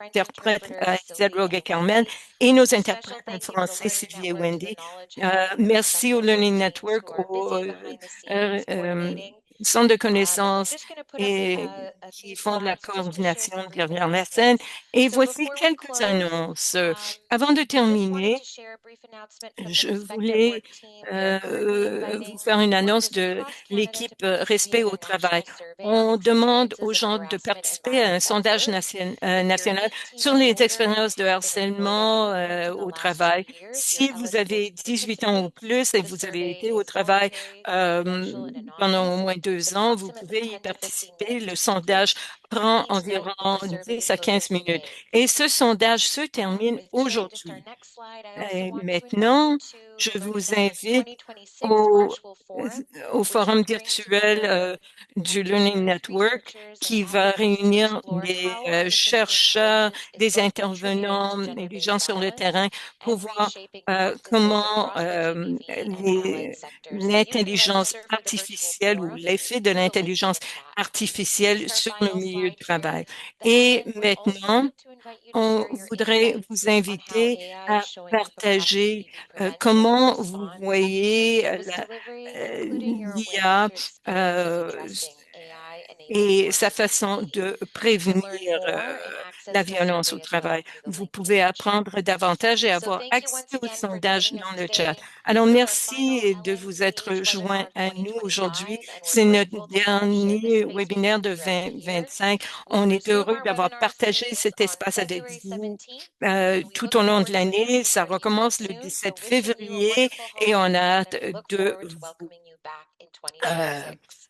interprètes, Zedrog et Carmel, et nos interprètes en français, Sylvie et Wendy. Merci au Learning Network, au centre de connaissances et qui font de la coordination derrière la scène. Et voici quelques annonces. Avant de terminer, je voulais vous faire une annonce de l'équipe Respect au travail. On demande aux gens de participer à un sondage national sur les expériences de harcèlement au travail. Si vous avez 18 ans ou plus et vous avez été au travail pendant au moins 2 ans, vous pouvez y participer. Le sondage prend environ 10 à 15 minutes. Et ce sondage se termine aujourd'hui. Et maintenant, je vous invite au, au forum virtuel du Learning Network qui va réunir des chercheurs, des intervenants et des gens sur le terrain pour voir comment l'intelligence artificielle ou l'effet de l'intelligence artificielle sur le milieu de travail. Et maintenant, on voudrait vous inviter à partager comment vous voyez l'IA et sa façon de prévenir la violence au travail. Vous pouvez apprendre davantage et avoir accès au sondage dans le chat. Alors, merci de vous être joints à nous aujourd'hui. C'est notre dernier webinaire de 2025. On est heureux d'avoir partagé cet espace avec vous tout au long de l'année. Ça recommence le 17 février et on a hâte euh,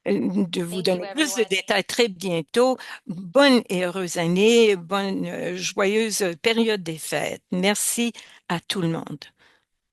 de vous donner plus de détails très bientôt. Bonne et heureuse année, bonne joyeuse période des fêtes. Merci à tout le monde.